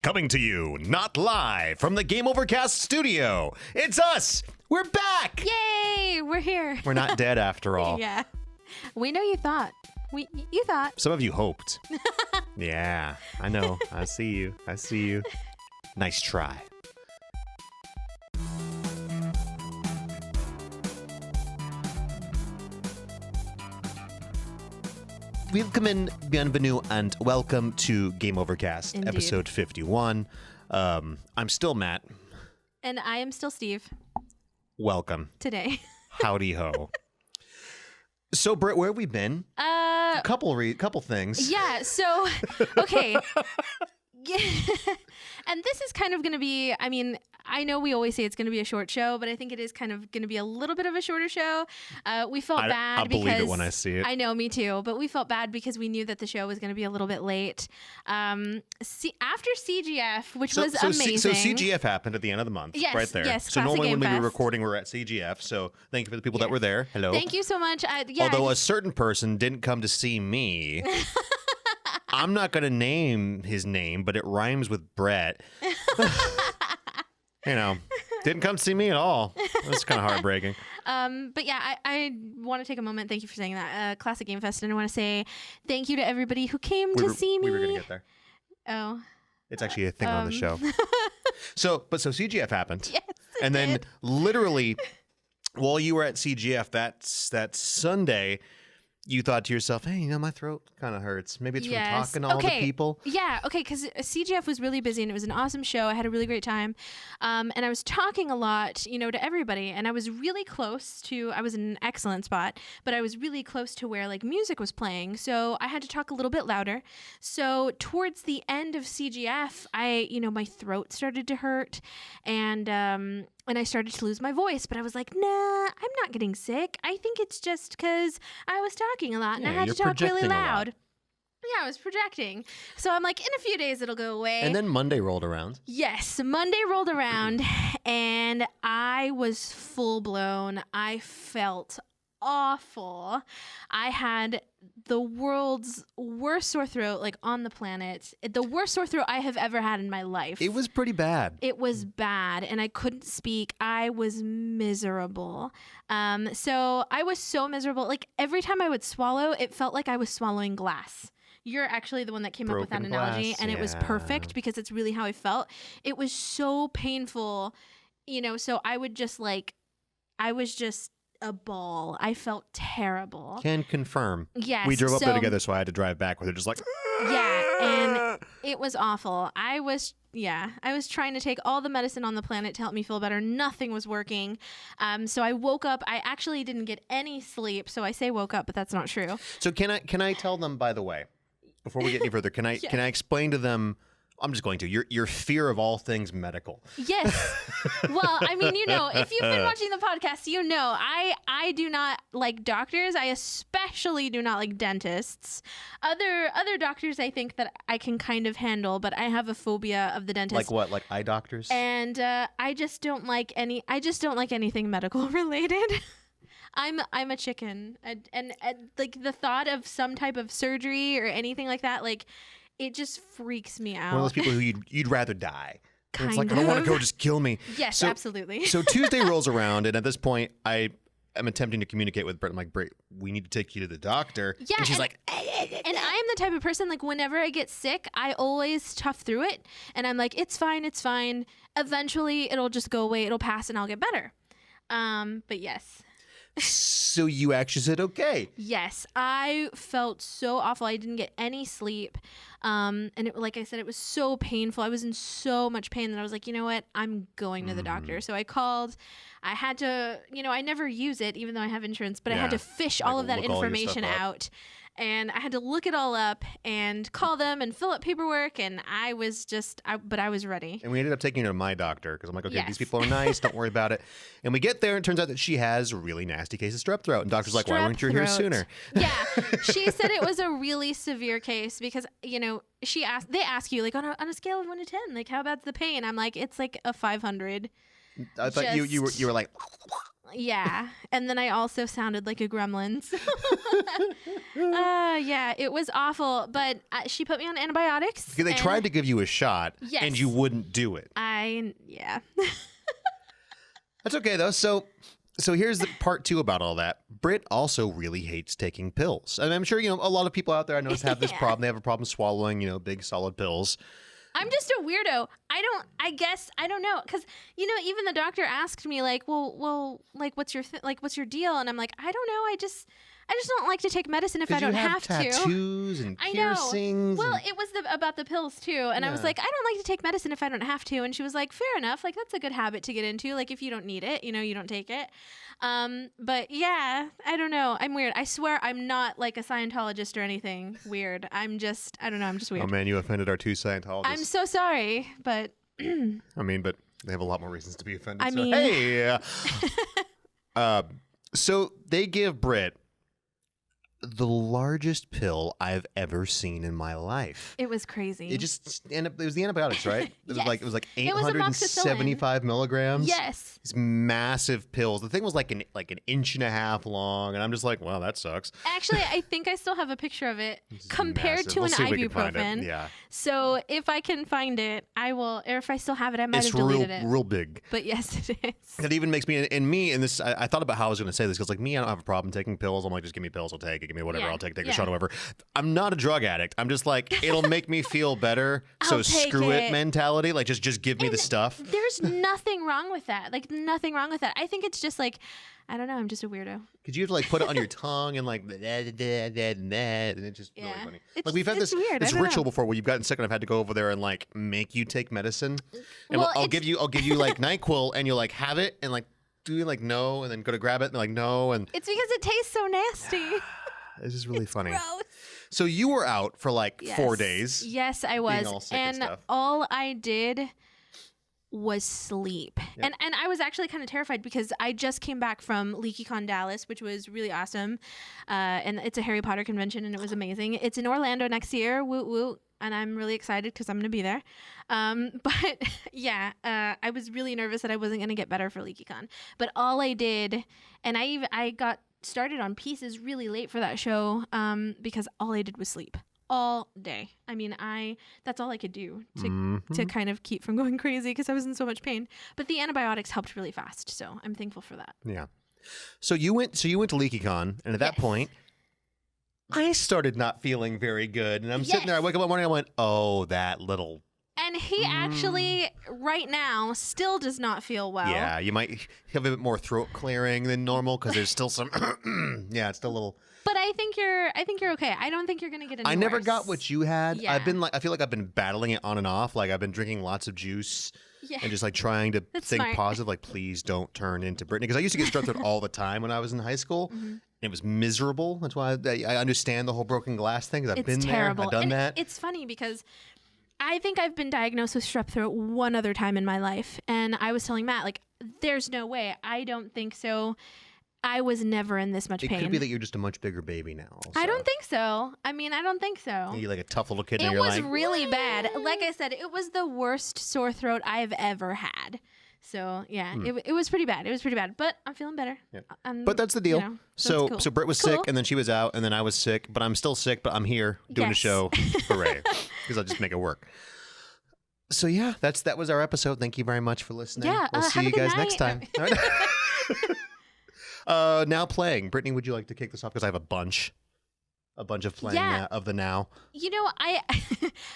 Coming to you, not live, from the Game Overcast studio. It's us! We're back! Yay! We're here. We're not dead after all. Yeah. We know you thought. You thought. Some of you hoped. Yeah, I know. I see you. I see you. Nice try. Welcome, bienvenue, and welcome to Game Overcast, Indeed. episode 51. I'm still Matt. And I am still Steve. Welcome. Today. Howdy ho. So, Britt, where have we been? Couple things. Yeah, so, okay. And this is kind of going to be, I mean, I know we always say it's going to be a short show, but I think it is kind of going to be a little bit of a shorter show. We felt bad I'll because... believe it when I see it. I know, me too. But we felt bad because we knew that the show was going to be a little bit late. After CGF, which was amazing. So CGF happened at the end of the month, yes, right there. Yes, so Classic normally Game when we Fest. were recording, we're at CGF. So thank you for the people that were there. Hello. Thank you so much. Although a certain person didn't come to see me. I'm not going to name his name, but it rhymes with Brett. Didn't come to see me at all. It's kind of heartbreaking. But yeah, I want to take a moment. Thank you for saying that. Classic Game Fest. And I want to say thank you to everybody who came to see me. We were going to get there. Oh. It's actually a thing on the show. So CGF happened. Yes, and then did. literally while you were at CGF that Sunday, you thought to yourself, hey, my throat kind of hurts. Maybe it's from talking to all the people. Yeah, okay, because CGF was really busy and it was an awesome show. I had a really great time. And I was talking a lot, to everybody. And I was really close to, I was in an excellent spot, but I was really close to where music was playing. So I had to talk a little bit louder. So towards the end of CGF, my throat started to hurt and I started to lose my voice, but I was like, nah, I'm not getting sick. I think it's just because I was talking a lot and I had to talk really loud. Yeah, I was projecting. So I'm like, in a few days, it'll go away. And then Monday rolled around. Yes, Monday rolled around and I was full blown. I felt awful. I had the world's worst sore throat, on the planet. The worst sore throat I have ever had in my life. It was pretty bad. It was bad, and I couldn't speak. I was miserable. So I was so miserable. Every time I would swallow, it felt like I was swallowing glass. You're actually the one that came up with that analogy, and it was perfect because it's really how I felt. It was so painful, so I would just I was just a ball. I felt terrible. Can confirm. Yes. We drove up there together, so I had to drive back with her just yeah, and it was awful. I was trying to take all the medicine on the planet to help me feel better. Nothing was working. So I woke up. I actually didn't get any sleep. So I say woke up, but that's not true. So can I tell them, by the way, before we get any further, can I explain to them, I'm just going to, your fear of all things medical? Yes. Well, I mean, if you've been watching the podcast, I do not like doctors. I especially do not like dentists. Other doctors I think that I can kind of handle, but I have a phobia of the dentist. Like what? Like eye doctors? And I just don't like anything medical related. I'm a chicken. And the thought of some type of surgery or anything like that, it just freaks me out. One of those people who you'd rather die. Kind it's like, I don't want to go, just kill me. Yes, absolutely. So Tuesday rolls around, and at this point, I am attempting to communicate with Britt. I'm like, Britt, we need to take you to the doctor. Yeah, and she's and I am the type of person, whenever I get sick, I always tough through it. And I'm like, it's fine. Eventually, it'll just go away. It'll pass, and I'll get better. But yes. So you actually said okay. Yes, I felt so awful. I didn't get any sleep. And like I said, it was so painful. I was in so much pain that I was like, you know what? I'm going to the doctor. So I called. I had to, I never use it, even though I have insurance, but I had to fish all of that information out. And I had to look it all up and call them and fill out paperwork. And I was but I was ready. And we ended up taking her to my doctor because I'm like, okay, these people are nice. Don't worry about it. And we get there and it turns out that she has a really nasty case of strep throat. And doctor's like, why weren't you here sooner? Yeah. She said it was a really severe case because, they ask you on a scale of 1 to 10, how bad's the pain? I'm like, it's a 500. I thought you were like. Yeah, and then I also sounded like a gremlin. Yeah, it was awful. But she put me on antibiotics. Because they tried to give you a shot, and you wouldn't do it. Yeah. That's okay though. So here's the part 2 about all that. Britt also really hates taking pills, and I'm sure a lot of people out there I know have this problem. They have a problem swallowing big solid pills. I'm just a weirdo. I don't know. Because, even the doctor asked me, like, well, like, what's your deal? And I'm like, I don't know. I just don't like to take medicine if I don't have to. Tattoos and piercings. Well, it was about the pills, too. And I was like, I don't like to take medicine if I don't have to. And she was like, fair enough. Like, that's a good habit to get into. Like, if you don't need it, you don't take it. But yeah, I don't know. I'm weird. I swear I'm not like a Scientologist or anything weird. I don't know. I'm just weird. Oh man, you offended our 2 Scientologists. I'm so sorry, but I mean, but they have a lot more reasons to be offended. I mean, hey. So they give Britt the largest pill I've ever seen in my life. It was crazy. It was the antibiotics, right? It yes. was like 875 milligrams. Yes. These massive pills. The thing was like an inch and a half long, and I'm just like, wow, that sucks. Actually, I think I still have a picture of it compared to an ibuprofen. Yeah. So if I can find it, I will. Or if I still have it, I might have deleted it. It's real big. But yes, it is. It even makes me and this. I thought about how I was going to say this because like me, I don't have a problem taking pills. I'm like, just give me pills, I'll take it. Give me whatever, I'll take a shot, whatever. I'm not a drug addict. I'm just like, it'll make me feel better. So screw it mentality. Like just give me the stuff. There's nothing wrong with that. Like nothing wrong with that. I think it's just like, I don't know. I'm just a weirdo. Because you have to like put it on your tongue and like and it's just really funny. Like we've had this ritual before where you've gotten sick and I've had to go over there and like make you take medicine. And I'll give you like NyQuil and you'll like have it and like do you like no and then go to grab it and like no and it's because it tastes so nasty. This is really funny. Gross. So you were out for like 4 days. Yes, I was. Being all sick and stuff. All I did was sleep. Yep. And I was actually kind of terrified because I just came back from LeakyCon Dallas, which was really awesome. And it's a Harry Potter convention and it was amazing. It's in Orlando next year. Woot woot. And I'm really excited because I'm going to be there. But yeah, I was really nervous that I wasn't going to get better for LeakyCon. But all I did, and I got started on pieces really late for that show because all I did was sleep all day. I mean, that's all I could do to kind of keep from going crazy because I was in so much pain. But the antibiotics helped really fast, so I'm thankful for that. Yeah. So you went to LeakyCon, and at that point, I started not feeling very good, and I'm sitting there. I wake up one morning, I went, "Oh, that little." And he actually, right now, still does not feel well. Yeah, you might have a bit more throat clearing than normal because there's still some. Yeah, it's still a little. But I think you're okay. I don't think you're gonna get any I never worse. got what you had. Yeah. I feel like I've been battling it on and off. Like I've been drinking lots of juice and just like trying to think positive. Like please don't turn into Brittany because I used to get strep throat all the time when I was in high school. And it was miserable. That's why I understand the whole broken glass thing because I've been terrible. there. I've done that. It's funny because I think I've been diagnosed with strep throat one other time in my life. And I was telling Matt, like, there's no way. I don't think so. I was never in this much pain. It could be that you're just a much bigger baby now. Also. I don't think so. I mean, I don't think so. You're like a tough little kid and you're like... It was really bad. Like I said, it was the worst sore throat I've ever had. So, yeah, it was pretty bad. It was pretty bad. But I'm feeling better. Yeah. But that's the deal. So cool. So Britt was sick, and then she was out, and then I was sick. But I'm still sick, but I'm here doing a show. Hooray. Because I'll just make it work. So, yeah, that was our episode. Thank you very much for listening. Yeah, we'll see you guys next time. Now playing. Brittany, would you like to kick this off? Because I have a bunch of playing of the now. You know, I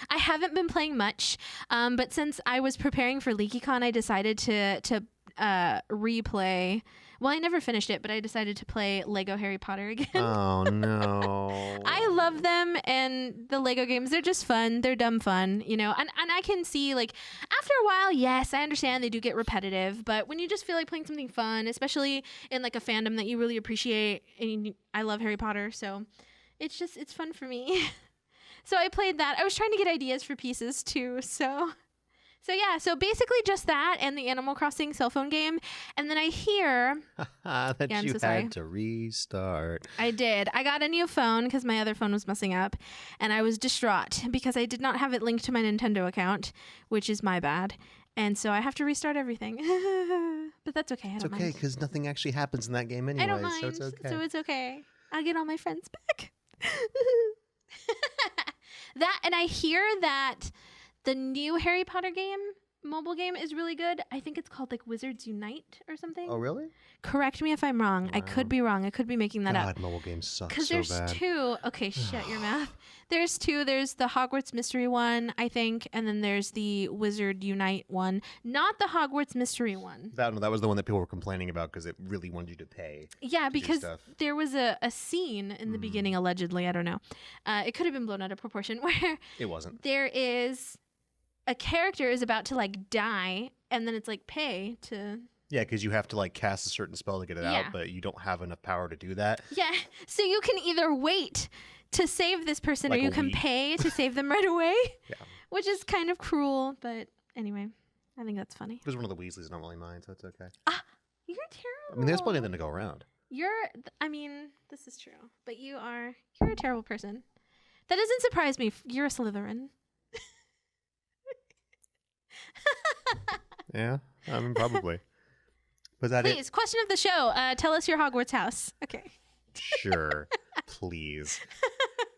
haven't been playing much, but since I was preparing for LeakyCon, I decided to replay. Well, I never finished it, but I decided to play Lego Harry Potter again. Oh, no. I love them, and the Lego games, they're just fun. They're dumb fun, you know? And I can see, like, after a while, yes, I understand they do get repetitive, but when you just feel like playing something fun, especially in, like, a fandom that you really appreciate, and I love Harry Potter, so it's fun for me. So I played that. I was trying to get ideas for pieces, too, so yeah, so basically just that and the Animal Crossing cell phone game. And then I hear... that you had to restart. I did. I got a new phone because my other phone was messing up. And I was distraught because I did not have it linked to my Nintendo account, which is my bad. And so I have to restart everything. But that's okay. It's okay because nothing actually happens in that game anyway. I don't mind. So it's okay. So it's okay. I'll get all my friends back. And I hear that the new Harry Potter game, mobile game, is really good. I think it's called like Wizards Unite or something. Oh, really? Correct me if I'm wrong. Wow. I could be wrong. I could be making that up. God, mobile games suck so bad. Because there's two. Okay, shut your mouth. There's two. There's the Hogwarts Mystery one, I think, and then there's the Wizard Unite one. Not the Hogwarts Mystery one. That was the one that people were complaining about because it really wanted you to pay. Yeah, because there was a scene in the beginning, allegedly. I don't know. It could have been blown out of proportion where it wasn't. There is a character is about to like die, and then it's like pay to. Yeah, because you have to like cast a certain spell to get it out, but you don't have enough power to do that. Yeah, so you can either wait to save this person or you can pay to save them right away. Yeah. Which is kind of cruel, but anyway, I think that's funny. Because one of the Weasleys don't really mind, so it's okay. You're terrible. I mean, there's plenty of them to go around. This is true, but you're a terrible person. That doesn't surprise me. You're a Slytherin. Yeah, I mean, probably. Was that Please, question of the show. Tell us your Hogwarts house. Okay. Sure. Please.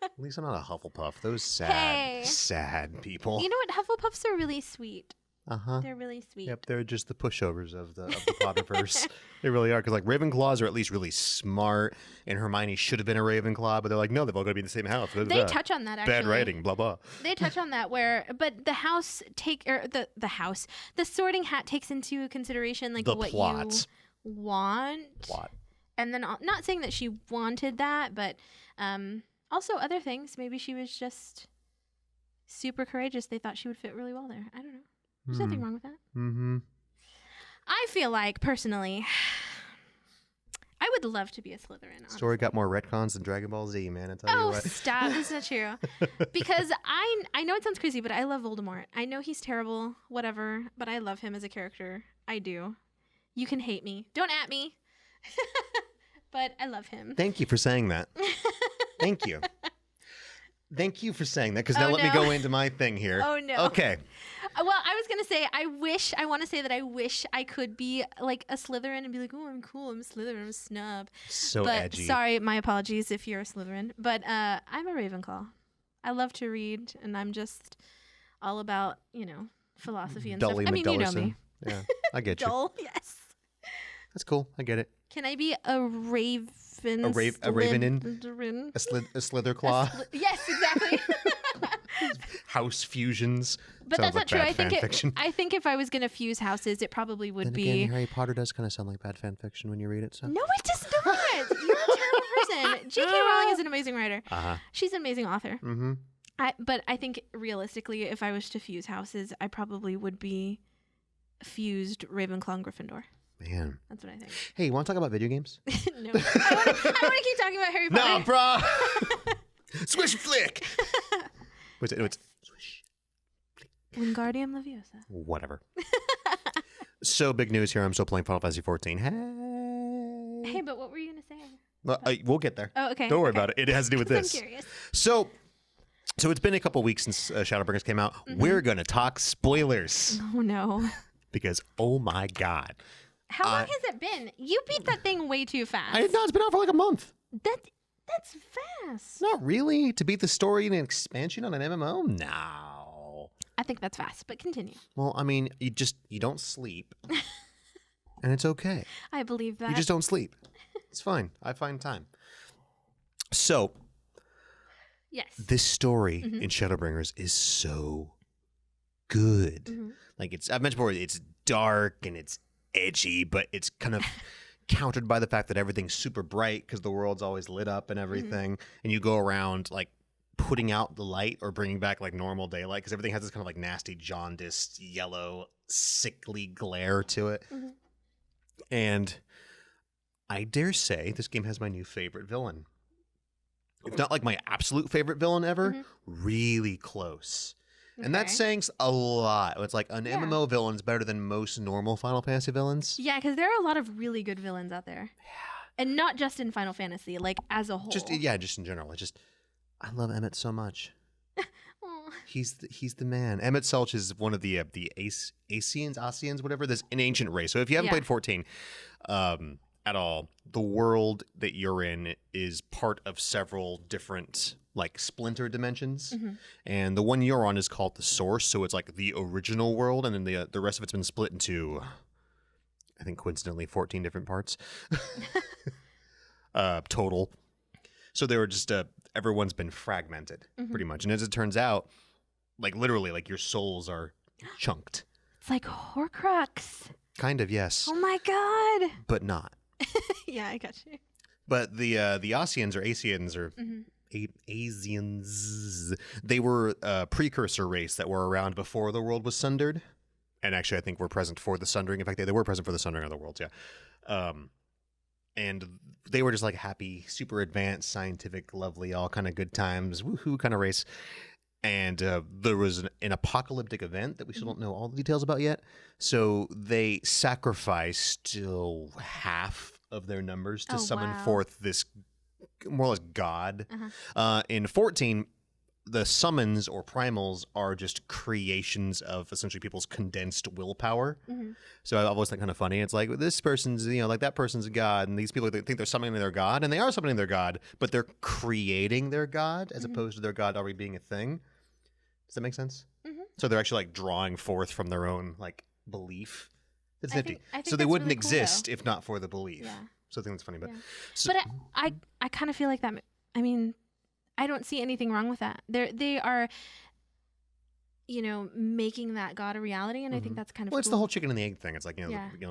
At least I'm not a Hufflepuff. Those sad people. You know what? Hufflepuffs are really sweet. Uh-huh. They're really sweet. Yep, they're just the pushovers of the Potterverse. They really are. Because like Ravenclaws are at least really smart, and Hermione should have been a Ravenclaw, but they're like, no, they've all got to be in the same house. They touch on that, actually. Bad writing, blah, blah. They touch on that but the house the Sorting Hat takes into consideration like what you want. Plot. And then not saying that she wanted that, but also other things. Maybe she was just super courageous. They thought she would fit really well there. I don't know. There's nothing wrong with that. Mm-hmm. I feel like, personally, I would love to be a Slytherin. Honestly. Story got more retcons than Dragon Ball Z, man. I tell you what. Stop. That's not true. Because I know it sounds crazy, but I love Voldemort. I know he's terrible, whatever, but I love him as a character. I do. You can hate me. Don't at me. But I love him. Thank you for saying that. Thank you. Thank you for saying that, because now let me go into my thing here. Oh, no. Okay. Well, I was going to say, I want to say that I wish I could be like a Slytherin and be like, oh, I'm cool, I'm a Slytherin, I'm a snub. So edgy. Sorry, my apologies if you're a Slytherin. But I'm a Ravenclaw. I love to read, and I'm just all about, philosophy and stuff. I mean, you know me. Yeah, I get you. Dull, yes. That's cool. I get it. Can I be a raven? A ravenin? A slitherclaw? Yes, exactly. House fusions. But Sounds that's like not true. fiction. I think if I was going to fuse houses, it probably would be. Again, Harry Potter does kind of sound like bad fan fiction when you read it. So. No, it does not. You're a terrible person. J.K. Rowling is an amazing writer. Uh-huh. She's an amazing author. Mm-hmm. But I think realistically, if I was to fuse houses, I probably would be fused Ravenclaw and Gryffindor. Man. That's what I think. Hey, you want to talk about video games? No. I want to keep talking about Harry Potter. No, bro. Swish flick. It's swish flick. Wingardium Leviosa. Whatever. So big news here. I'm still playing Final Fantasy 14. Hey, but what were you going to say? Well, we'll get there. Oh, okay. Don't worry about it. It has to do with this. I'm curious. So it's been a couple weeks since Shadowbringers came out. Mm-hmm. We're going to talk spoilers. Oh, no. Because, oh my God. How long has it been? You beat that thing way too fast. It's been out for like a month. That's fast. Not really. To beat the story in an expansion on an MMO? No. I think that's fast, but continue. Well, I mean, you don't sleep. And it's okay. I believe that. You just don't sleep. It's fine. I find time. So, yes. This story in Shadowbringers is so good. Mm-hmm. Like I've mentioned before, it's dark and it's edgy, but it's kind of countered by the fact that everything's super bright because the world's always lit up and everything. And you go around like putting out the light or bringing back like normal daylight because everything has this kind of like nasty jaundiced yellow sickly glare to it. Mm-hmm. And I dare say this game has my new favorite villain. It's not like my absolute favorite villain ever, really close. And that's saying a lot. It's like an MMO villain is better than most normal Final Fantasy villains. Yeah, because there are a lot of really good villains out there. Yeah. And not just in Final Fantasy, like as a whole. Just in general. I love Emmet so much. He's the man. Emmet Selch is one of the Asians, whatever. There's an ancient race. So if you haven't played 14 at all, the world that you're in is part of several different like splinter dimensions, and the one you're on is called the Source. So it's like the original world, and then the rest of it's been split into, I think coincidentally, 14 different parts total. So they were just everyone's been fragmented pretty much, and as it turns out, like literally, like your souls are chunked. It's like Horcrux. Kind of, yes. Oh my god. But not. Yeah, I got you. But the Asians or Asians or Asians, they were a precursor race that were around before the world was sundered, and actually I think were present for the sundering. In fact, they were present for the sundering of the worlds. Yeah. And they were just like happy, super advanced, scientific, lovely, all kind of good times, woohoo kind of race. And there was an apocalyptic event that we still don't know all the details about yet. So they sacrificed half of their numbers to summon forth this more or less god. In 14, the summons or primals are just creations of essentially people's condensed willpower. So I've always thought kind of funny. It's like this person's, like that person's a god, and these people think they're summoning their god, and they are summoning their god, but they're creating their god as opposed to their god already being a thing. Does that make sense? So they're actually like drawing forth from their own like belief. It's nifty. I think so they wouldn't really exist if not for the belief. Yeah. So I think that's funny, but but I kind of feel like that. I mean, I don't see anything wrong with that. They are, making that God a reality, and I think that's kind of well, it's cool. the whole chicken and the egg thing. It's like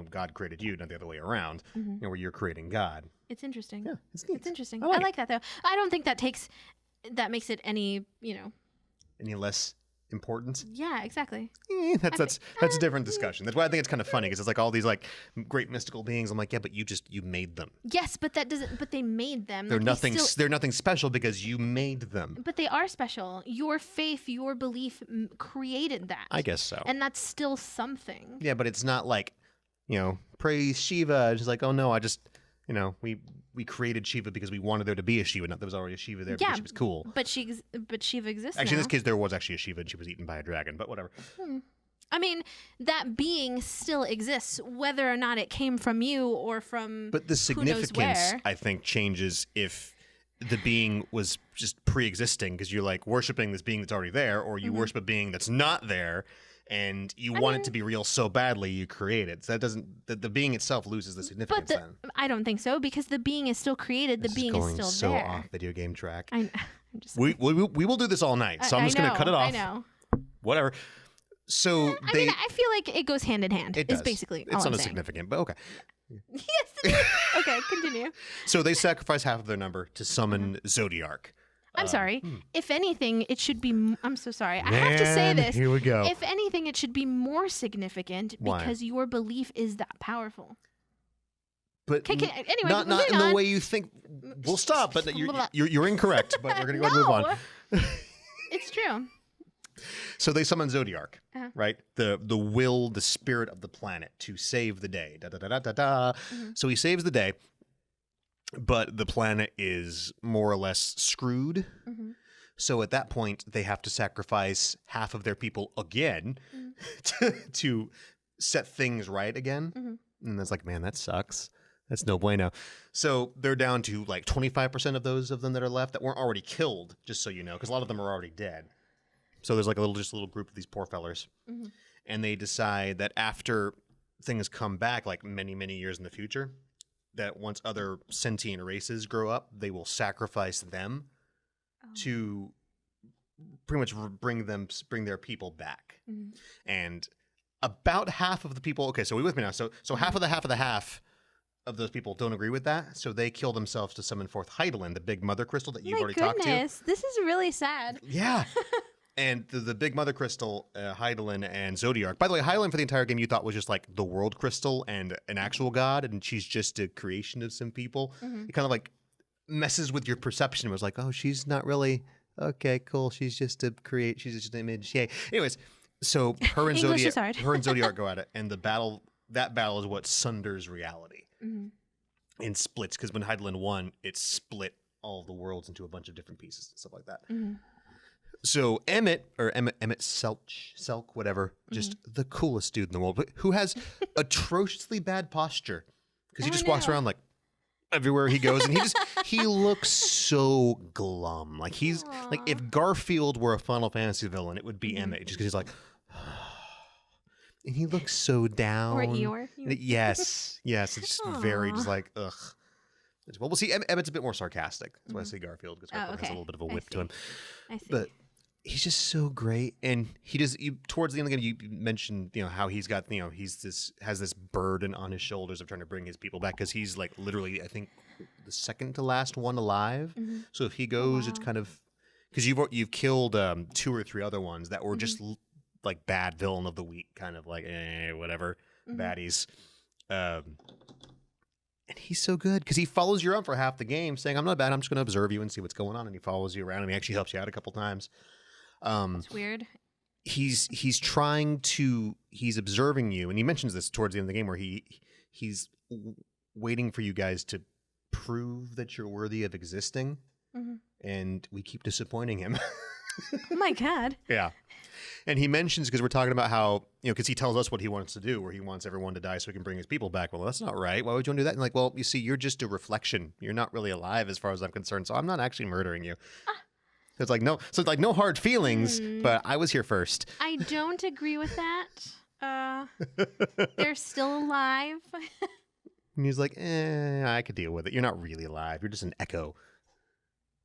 God created you, not the other way around. Where you're creating God. It's interesting. Yeah, it's neat. It's interesting. I like that though. I don't think that makes it any any less important. Yeah, exactly. That's a different discussion. That's why I think it's kind of funny because it's like all these like great mystical beings. I'm like, yeah, but you made them. Yes, but that doesn't. But they made them. They're nothing. They're nothing special because you made them. But they are special. Your faith, your belief created that. I guess so. And that's still something. Yeah, but it's not like, praise Shiva. It's just like, oh no, I just. We created Shiva because we wanted there to be a Shiva. Not there was already a Shiva there because she was cool. But Shiva exists. Actually, in this case, there was actually a Shiva and she was eaten by a dragon. But whatever. I mean, that being still exists, whether or not it came from you or from. But the significance, I think, changes if the being was just pre-existing because you're like worshiping this being that's already there, or you worship a being that's not there. And you want it to be real so badly, you create it. So that doesn't. The being itself loses the significance. But I don't think so because the being is still created. The being is still so there. So off video game track. I'm just. We will do this all night. So I'm just going to cut it off. I know. Whatever. So I mean, I feel like it goes hand in hand. It does. Basically all it's I'm not saying. Significant, but okay. Yes. It is. Okay, continue. So they sacrifice half of their number to summon Zodiark. I'm sorry. If anything, it should be. I'm so sorry. I have to say this. Here we go. If anything, it should be more significant because your belief is that powerful. But anyway, not in the way you think. We'll stop. But you're incorrect. But we're gonna go and move on. It's true. So they summon Zodiark, right? The will, the spirit of the planet to save the day. Da da da da da da. So he saves the day. But the planet is more or less screwed. So at that point, they have to sacrifice half of their people again to set things right again. And it's like, man, that sucks. That's no bueno. So they're down to like 25% of those of them that are left that weren't already killed, just so you know, because a lot of them are already dead. So there's like a little group of these poor fellers. And they decide that after things come back, like many, many years in the future, that once other sentient races grow up, they will sacrifice them to pretty much bring their people back. And about half of the people, okay, so are we with me now? So half of those people don't agree with that, so they kill themselves to summon forth Heidelin, the big mother crystal that you've already talked to. This is really sad. Yeah. And the big mother crystal, Heidelin and Zodiark. By the way, Heidelin for the entire game you thought was just like the world crystal and an actual god, and she's just a creation of some people. It kind of like messes with your perception. It was like, oh, she's not really okay, cool. She's just an image. Yay. Anyways, so her and Zodiark go at it, and that battle is what sunders reality and splits. Because when Heidelin won, it split all of the worlds into a bunch of different pieces and stuff like that. So Emmet Selk, whatever, just the coolest dude in the world, but who has atrociously bad posture because he just walks around like everywhere he goes, and he looks so glum. Like he's like if Garfield were a Final Fantasy villain, it would be Emmet, just because he's like, and he looks so down. Or Eeyore. Yes, it's just very just like ugh. Well, we'll see. Emmett's a bit more sarcastic. That's why I say Garfield, because Garfield has a little bit of a whip to him. I see. But he's just so great, and he just towards the end of the game, you mentioned how he's got has this burden on his shoulders of trying to bring his people back, because he's like literally I think the second to last one alive. So if he goes, it's kind of because you've killed 2 or 3 other ones that were just like bad villain of the week, kind of like whatever baddies. And he's so good because he follows you around for half the game saying, I'm not bad, I'm just going to observe you and see what's going on. And he follows you around and he actually helps you out a couple times. It's weird. He's observing you. And he mentions this towards the end of the game where he's waiting for you guys to prove that you're worthy of existing. And we keep disappointing him. Oh my God. Yeah. And he mentions, because we're talking about how, because he tells us what he wants to do, where he wants everyone to die so he can bring his people back. Well, that's not right. Why would you want to do that? And like, well, you see, you're just a reflection. You're not really alive as far as I'm concerned. So I'm not actually murdering you. It's like, no hard feelings, but I was here first. I don't agree with that. They're still alive. And he's like, I could deal with it. You're not really alive. You're just an echo.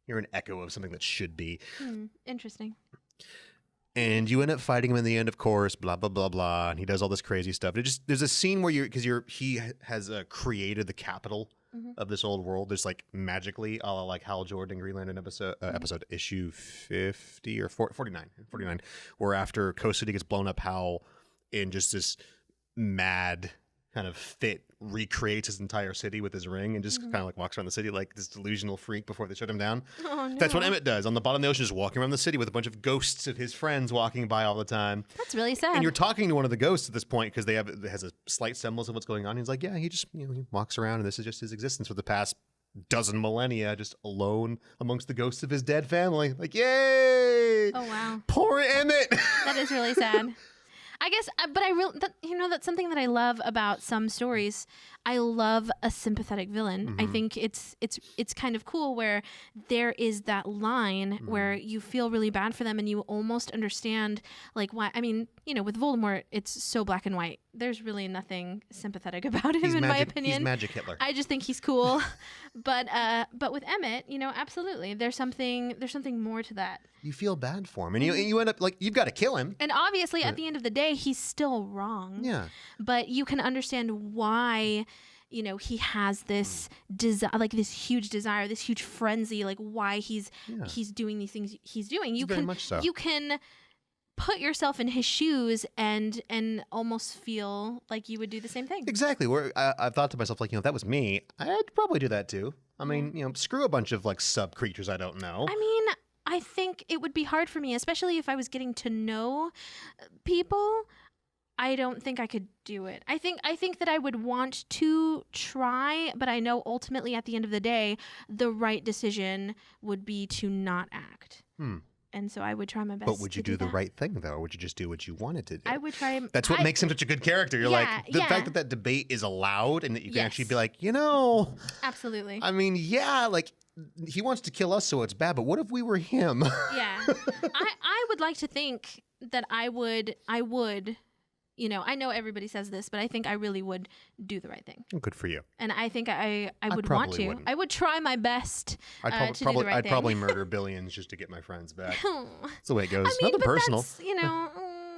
You're an echo of something that should be. Interesting. And you end up fighting him in the end, of course, blah, blah, blah, blah. And he does all this crazy stuff. There's a scene where he has created the capital of this old world. There's like magically, a la like Hal Jordan, Green Lantern episode issue 50 or 49, where after Coast City gets blown up, Hal in just this mad kind of fit recreates his entire city with his ring and just kind of like walks around the city like this delusional freak before they shut him down. Oh, no. That's what Emmet does on the bottom of the ocean, just walking around the city with a bunch of ghosts of his friends walking by all the time. That's really sad. And you're talking to one of the ghosts at this point because it has a slight semblance of what's going on. He's like, yeah, he just he walks around and this is just his existence for the past dozen millennia, just alone amongst the ghosts of his dead family. Like, yay! Oh wow, poor Emmet. That is really sad. I guess, but that's something that I love about some stories. I love a sympathetic villain. I think it's kind of cool where there is that line where you feel really bad for them and you almost understand like why. I mean, with Voldemort, it's so black and white. There's really nothing sympathetic about him, my opinion. He's Magic Hitler. I just think he's cool. But with Emmet, absolutely, there's something more to that. You feel bad for him, and you end up like you've got to kill him. And obviously, at the end of the day, he's still wrong. Yeah. But you can understand why, he has this desire, like this huge desire, this huge frenzy, like why he's doing these things he's doing. You Very much so. You can put yourself in his shoes and almost feel like you would do the same thing. Exactly. Where I've thought to myself, like, if that was me, I'd probably do that too. I mean, screw a bunch of like sub creatures I don't know. I mean, I think it would be hard for me, especially if I was getting to know people. I don't think I could do it. I think that I would want to try, but I know ultimately at the end of the day, the right decision would be to not act. And so I would try my best. But would you to do the right thing though, or would you just do what you wanted to do? I would try. That's what makes him such a good character. You're like the fact that debate is allowed and that you can actually be like, absolutely. I mean, yeah, like he wants to kill us, so it's bad. But what if we were him? Yeah, I would like to think that I would. I know everybody says this, but I think I really would do the right thing. Good for you. And I think I would want to. Wouldn't. I would try my best to do the right thing. I'd probably murder billions just to get my friends back. That's the way it goes. I mean, nothing personal.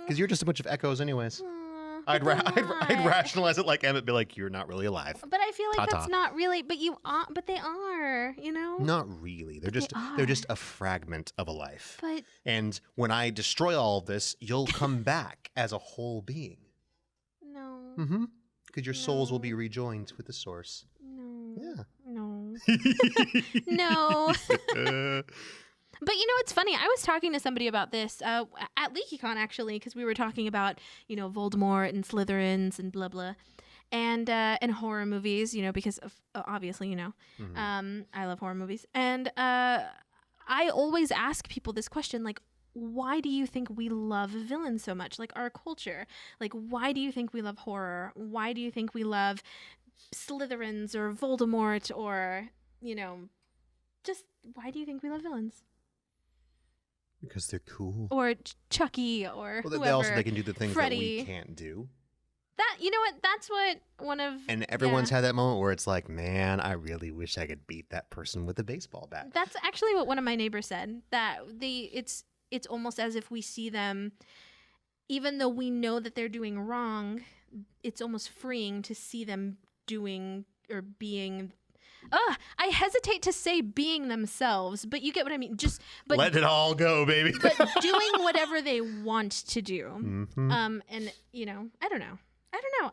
Because you're just a bunch of echoes anyways. I'd rationalize it like Emmet, be like, you're not really alive. But I feel like that's not really. But you are. But they are. Not really. They're just a fragment of a life. But and when I destroy all of this, you'll come back as a whole being. No. Because your souls will be rejoined with the source. No. Yeah. No. No. But it's funny. I was talking to somebody about this at LeakyCon actually, because we were talking about Voldemort and Slytherins and blah blah, and horror movies. Because of, obviously I love horror movies, and I always ask people this question like, why do you think we love villains so much? Like our culture. Like, why do you think we love horror? Why do you think we love Slytherins or Voldemort or, you know, just why do you think we love villains? Because they're cool. Or Chucky or whoever. They can do the things Freddy. that we can't do. That, you know what? That's what one of... And everyone's had that moment where it's like, man, I really wish I could beat that person with a baseball bat. That's actually what one of my neighbors said. That it's almost as if we see them, even though we know that they're doing wrong, it's almost freeing to see them doing or being... I hesitate to say being themselves, but you get what I mean. But let it all go, baby. But doing whatever they want to do. Mm-hmm. And, you know, I don't know.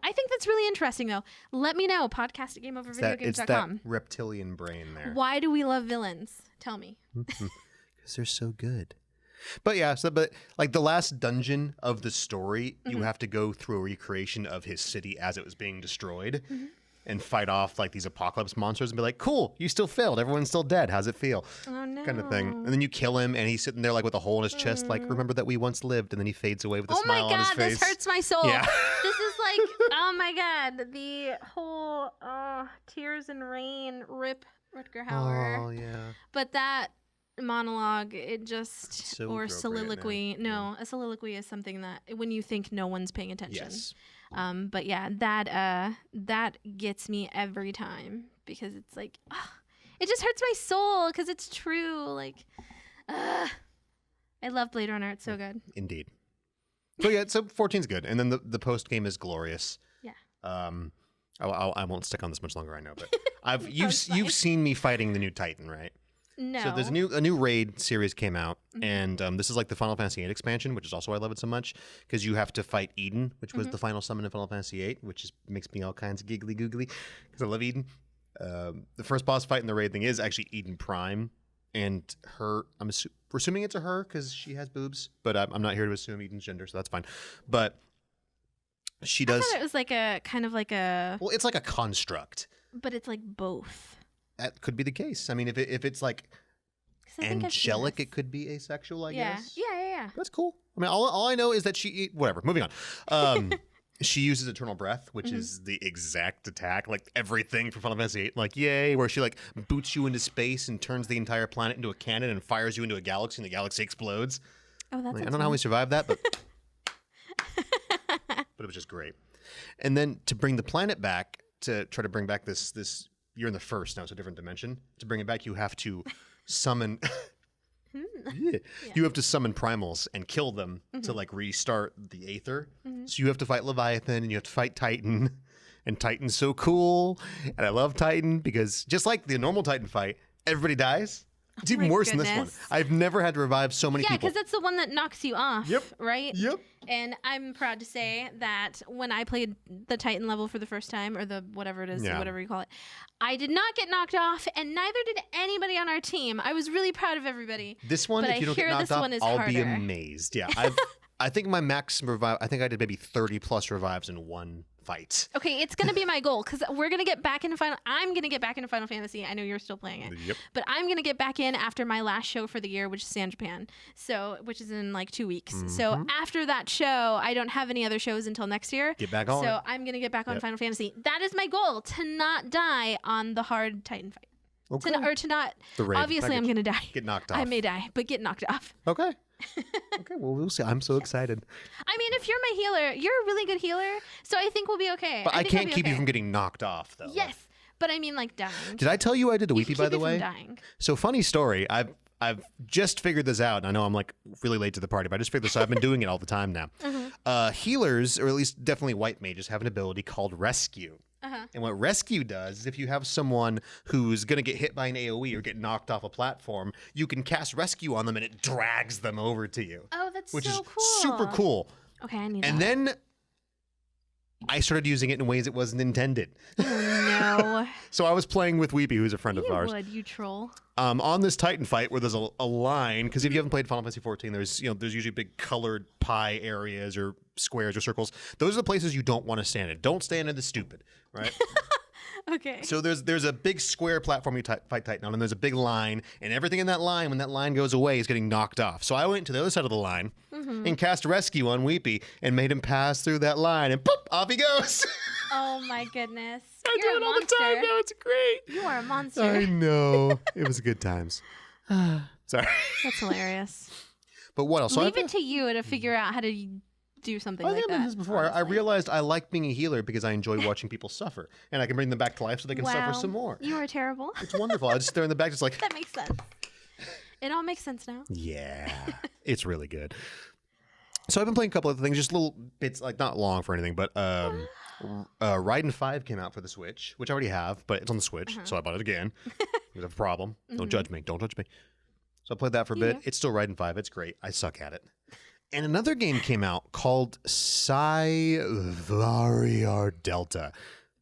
I think that's really interesting, though. Let me know. Podcast at GameOverVideogames.com. It's that reptilian brain there. Why do we love villains? Tell me. Because they're so good. But yeah, but like the last dungeon of the story, you have to go through a recreation of his city as it was being destroyed and fight off like these apocalypse monsters and be like, cool, you still failed. Everyone's still dead. How's it feel? Oh, no. Kind of thing. And then you kill him and he's sitting there like with a hole in his chest, like, remember that we once lived. And then he fades away with a smile on his face. Oh my God, this hurts my soul. Yeah. This is like, oh my God, the whole Tears and Rain, rip Rutger Hauer. Oh, yeah. But that monologue, it just, So or appropriate, soliloquy. man. No, a soliloquy is something that when you think no one's paying attention. Yes. But yeah, that gets me every time because it's like, it just hurts my soul because it's true. Like, I love Blade Runner. It's so good. Indeed. So yeah, so 14's good, and then the post game is glorious. Yeah. I won't stick on this much longer. I know, but you've seen me fighting the new Titan, right? No. So there's a new raid series came out, and this is like the Final Fantasy VIII expansion, which is also why I love it so much, because you have to fight Eden, which was the final summon in Final Fantasy VIII, which makes me all kinds of giggly googly, because I love Eden. The first boss fight in the raid thing is actually Eden Prime, and her, we're assuming it's a her because she has boobs, but I'm not here to assume Eden's gender, so that's fine. But she does. I thought it was like a kind of like a. Well, it's like a construct. But it's like both. That could be the case. I mean, if it's like angelic, it could be asexual, I guess. Yeah. That's cool. I mean, all I know is that whatever. Moving on. She uses Eternal Breath, which is the exact attack, like everything from Final Fantasy VIII. Like, yay, where she like boots you into space and turns the entire planet into a cannon and fires you into a galaxy and the galaxy explodes. Oh, that's I don't know how we survived that, but it was just great. And then to bring the planet back, to try to bring back this you're in the first, now it's a different dimension. To bring it back, you have to summon you have to summon primals and kill them to like restart the Aether. So you have to fight Leviathan and you have to fight Titan. And Titan's so cool. And I love Titan because just like the normal Titan fight, everybody dies. It's even worse than this one. I've never had to revive so many people. Yeah, because that's the one that knocks you off, right? Yep. And I'm proud to say that when I played the Titan level for the first time, or the whatever it is, whatever you call it, I did not get knocked off, and neither did anybody on our team. I was really proud of everybody. This one, if you don't get knocked off, I'll be amazed. Yeah, I think my max revive, I think I did maybe 30 plus revives in one fight. Okay, it's going to be my goal because we're going to get back into I'm going to get back into Final Fantasy. I know you're still playing it. Yep. But I'm going to get back in after my last show for the year, which is San Japan. Which is in like 2 weeks. So after that show, I don't have any other shows until next year. Get back on. So I'm going to get back on Final Fantasy. That is my goal, to not die on the hard Titan fight. Okay. To not. Obviously, I'm going to die. Get knocked off. I may die, but get knocked off. Okay. Okay, well, we'll see. I'm so excited. I mean, if you're my healer, you're a really good healer, so I think we'll be okay. But I can't keep you from getting knocked off, though. Yes, but I mean, like, dying. Did I tell you I did a weepy, by the way? From dying. So, funny story. I've just figured this out. I know I'm like really late to the party, but I just figured this out. I've been doing it all the time now. Healers, or at least definitely white mages, have an ability called Rescue. And what Rescue does is if you have someone who's going to get hit by an AoE or get knocked off a platform, you can cast Rescue on them and it drags them over to you. Oh, that's which so is cool. super cool. Okay, I need and that. And then I started using it in ways it wasn't intended. Oh, no. So I was playing with Weepy, who's a friend of ours. You troll. On this Titan fight where there's a line, because if you haven't played Final Fantasy 14, there's usually big colored pie areas or squares or circles. Those are the places you don't want to stand in. Don't stand in the stupid, right? Okay. So there's a big square platform you fight Titan on, and there's a big line, and everything in that line, when that line goes away, is getting knocked off. So I went to the other side of the line and cast Rescue on Weepy and made him pass through that line, and boop, off he goes. Oh my goodness. I do it all the time now. It's great. You are a monster. I know. It was good times. Sorry. That's hilarious. But what else? Leave it to you to figure out how to do something like that. I've done this before. I realized I like being a healer because I enjoy watching people suffer, and I can bring them back to life so they can suffer some more. You are terrible. It's wonderful. I just sit there in the back, just like that makes sense. It all makes sense now. Yeah, it's really good. So I've been playing a couple of things, just little bits, like not long for anything, but Raiden 5 came out for the Switch, which I already have, but it's on the Switch, so I bought it again. We have a problem. Don't judge me. Don't judge me. So I played that for a bit. It's still Raiden 5. It's great. I suck at it. And another game came out called Cyvariar Delta.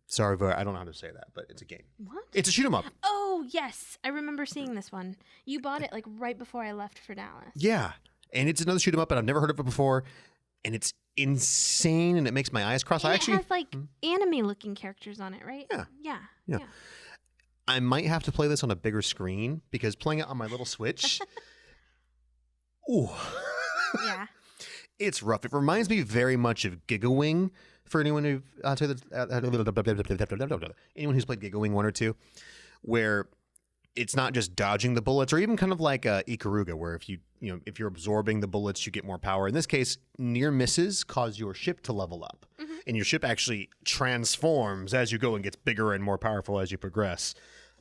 Sorry, I don't know how to say that, but it's a game. What? It's a shoot 'em up. Oh, yes. I remember seeing this one. You bought it like right before I left for Dallas. Yeah. And it's another shoot 'em up, and I've never heard of it before. And it's insane, and it makes my eyes cross. And it has like anime-looking characters on it, right? Yeah. Yeah. I might have to play this on a bigger screen because playing it on my little Switch, ooh. Yeah. It's rough. It reminds me very much of Gigawing for anyone who anyone who's played Gigawing 1 or 2, where it's not just dodging the bullets, or even kind of like Ikaruga, where if if you're absorbing the bullets, you get more power. In this case, near misses cause your ship to level up, and your ship actually transforms as you go and gets bigger and more powerful as you progress.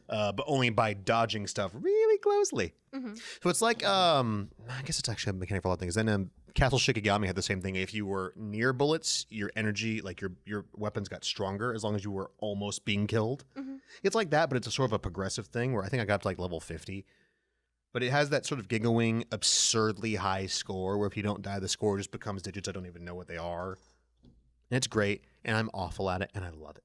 But only by dodging stuff really closely. So it's like, I guess it's actually a mechanic for a lot of things. Then Castle Shikigami had the same thing. If you were near bullets, your energy, like your weapons got stronger as long as you were almost being killed. It's like that, but it's a sort of a progressive thing where I think I got up to like level 50. But it has that sort of Gigawing absurdly high score where if you don't die, the score just becomes digits I don't even know what they are. And it's great, and I'm awful at it, and I love it.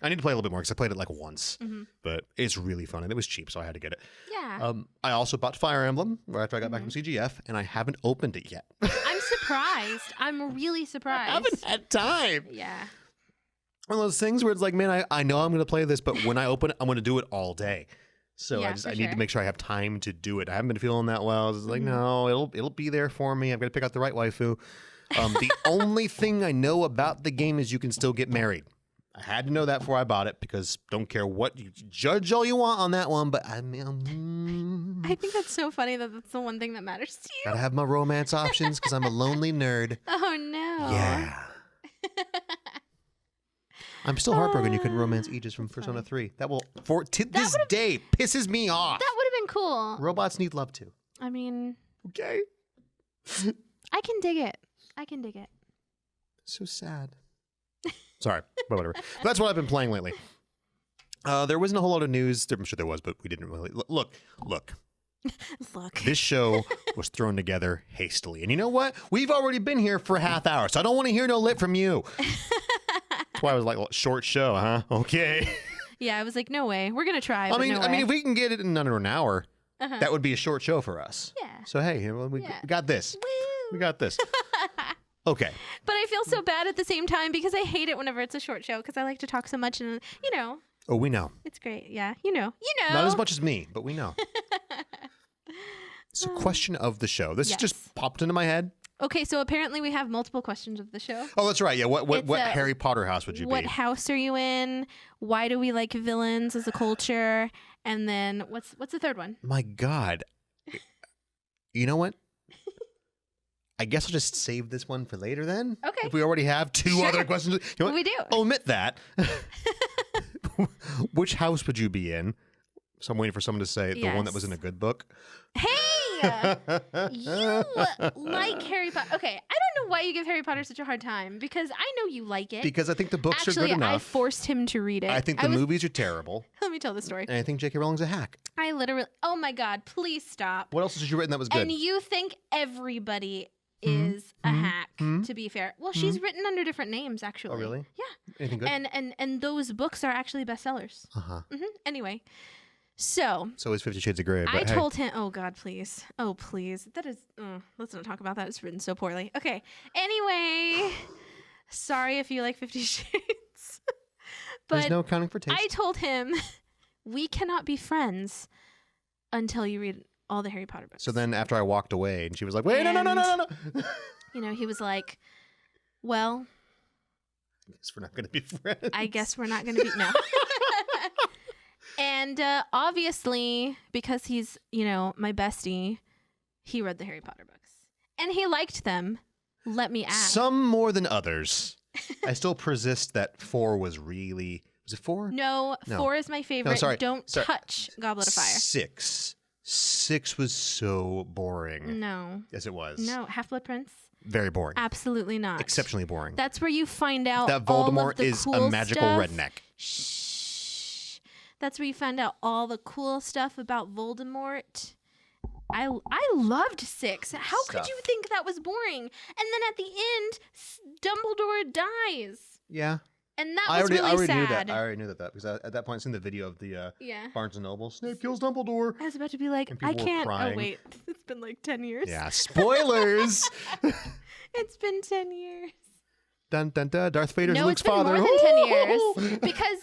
I need to play a little bit more because I played it like once, but it's really fun, and it was cheap, so I had to get it. Yeah. I also bought Fire Emblem right after I got back from CGF, and I haven't opened it yet. I'm surprised. I'm really surprised. I haven't had time. Yeah. One of those things where it's like, man, I know I'm going to play this, but when I open it, I'm going to do it all day. So I need to make sure I have time to do it. I haven't been feeling that well. It's like, no, it'll be there for me. I've got to pick out the right waifu. The only thing I know about the game is you can still get married. I had to know that before I bought it because don't care what you judge all you want on that one, but I think that's so funny that that's the one thing that matters to you. Gotta have my romance options because I'm a lonely nerd. Oh no. Yeah. I'm still heartbroken you couldn't romance Aegis from Persona 3. That will, this day, pisses me off. That would have been cool. Robots need love too. I mean. Okay. I can dig it. So sad. Sorry, but whatever. That's what I've been playing lately. There wasn't a whole lot of news. I'm sure there was, but we didn't really. Look. Look. This show was thrown together hastily. And you know what? We've already been here for a half hour, so I don't want to hear no lit from you. That's why I was like, short show, huh? Okay. Yeah, I was like, no way. We're going to try. I mean, if we can get it in under an hour, that would be a short show for us. Yeah. So, hey, we got this. Woo. We got this. Okay. But I feel so bad at the same time because I hate it whenever it's a short show because I like to talk so much and, Oh, we know. It's great. Yeah. You know. Not as much as me, but we know. So question of the show. This just popped into my head. Okay, so apparently we have multiple questions of the show. Oh, that's right. Yeah. What Harry Potter house would you be? What house are you in? Why do we like villains as a culture? And then what's the third one? My God. You know what? I guess I'll just save this one for later then. Okay. If we already have two other questions. You know we do. Omit that. Which house would you be in? So I'm waiting for someone to say the one that was in a good book. Hey! You like Harry Potter. Okay, I don't know why you give Harry Potter such a hard time because I know you like it. Because I think the books are good enough. I forced him to read it. I think the movies are terrible. Let me tell the story. And I think J.K. Rowling's a hack. I literally, oh my God, please stop. What else did you written that was good? And you think everybody is a hack, to be fair. Well, she's written under different names, actually. Oh, really? Yeah. Anything good? And those books are actually bestsellers. Uh-huh. Anyway, so is 50 Shades of Grey. I told him, oh God, please. Oh, please. That is, let's not talk about that. It's written so poorly. Okay. Anyway, sorry if you like 50 Shades. But there's no accounting for taste. I told him, we cannot be friends until you read all the Harry Potter books. So then after I walked away and she was like, wait, no. You know, he was like, well, I guess we're not going to be friends. I guess we're not going to be, no. And obviously, because he's, you know, my bestie, he read the Harry Potter books. And he liked them, let me add. Some more than others. I still persist that 4 was really... Was it 4? No, 4 is my favorite. No, sorry. Don't touch Goblet of Fire. 6 was so boring. No. Yes, it was. No, Half-Blood Prince? Very boring. Absolutely not. Exceptionally boring. That's where you find out that all of Voldemort the is cool a magical stuff. redneck. Shh. That's where you find out all the cool stuff about Voldemort. I loved 6. How could you think that was boring? And then at the end, Dumbledore dies. Yeah. And that was really sad. I already knew that because at that point, I seen the video of the yeah. Barnes & Noble. Snape kills Dumbledore. I was about to be like, I can't. Oh, wait. It's been like 10 years. Yeah, spoilers. It's been 10 years. Dun, dun, dun. Darth Vader's Luke's it's been father. more than 10 years. Because...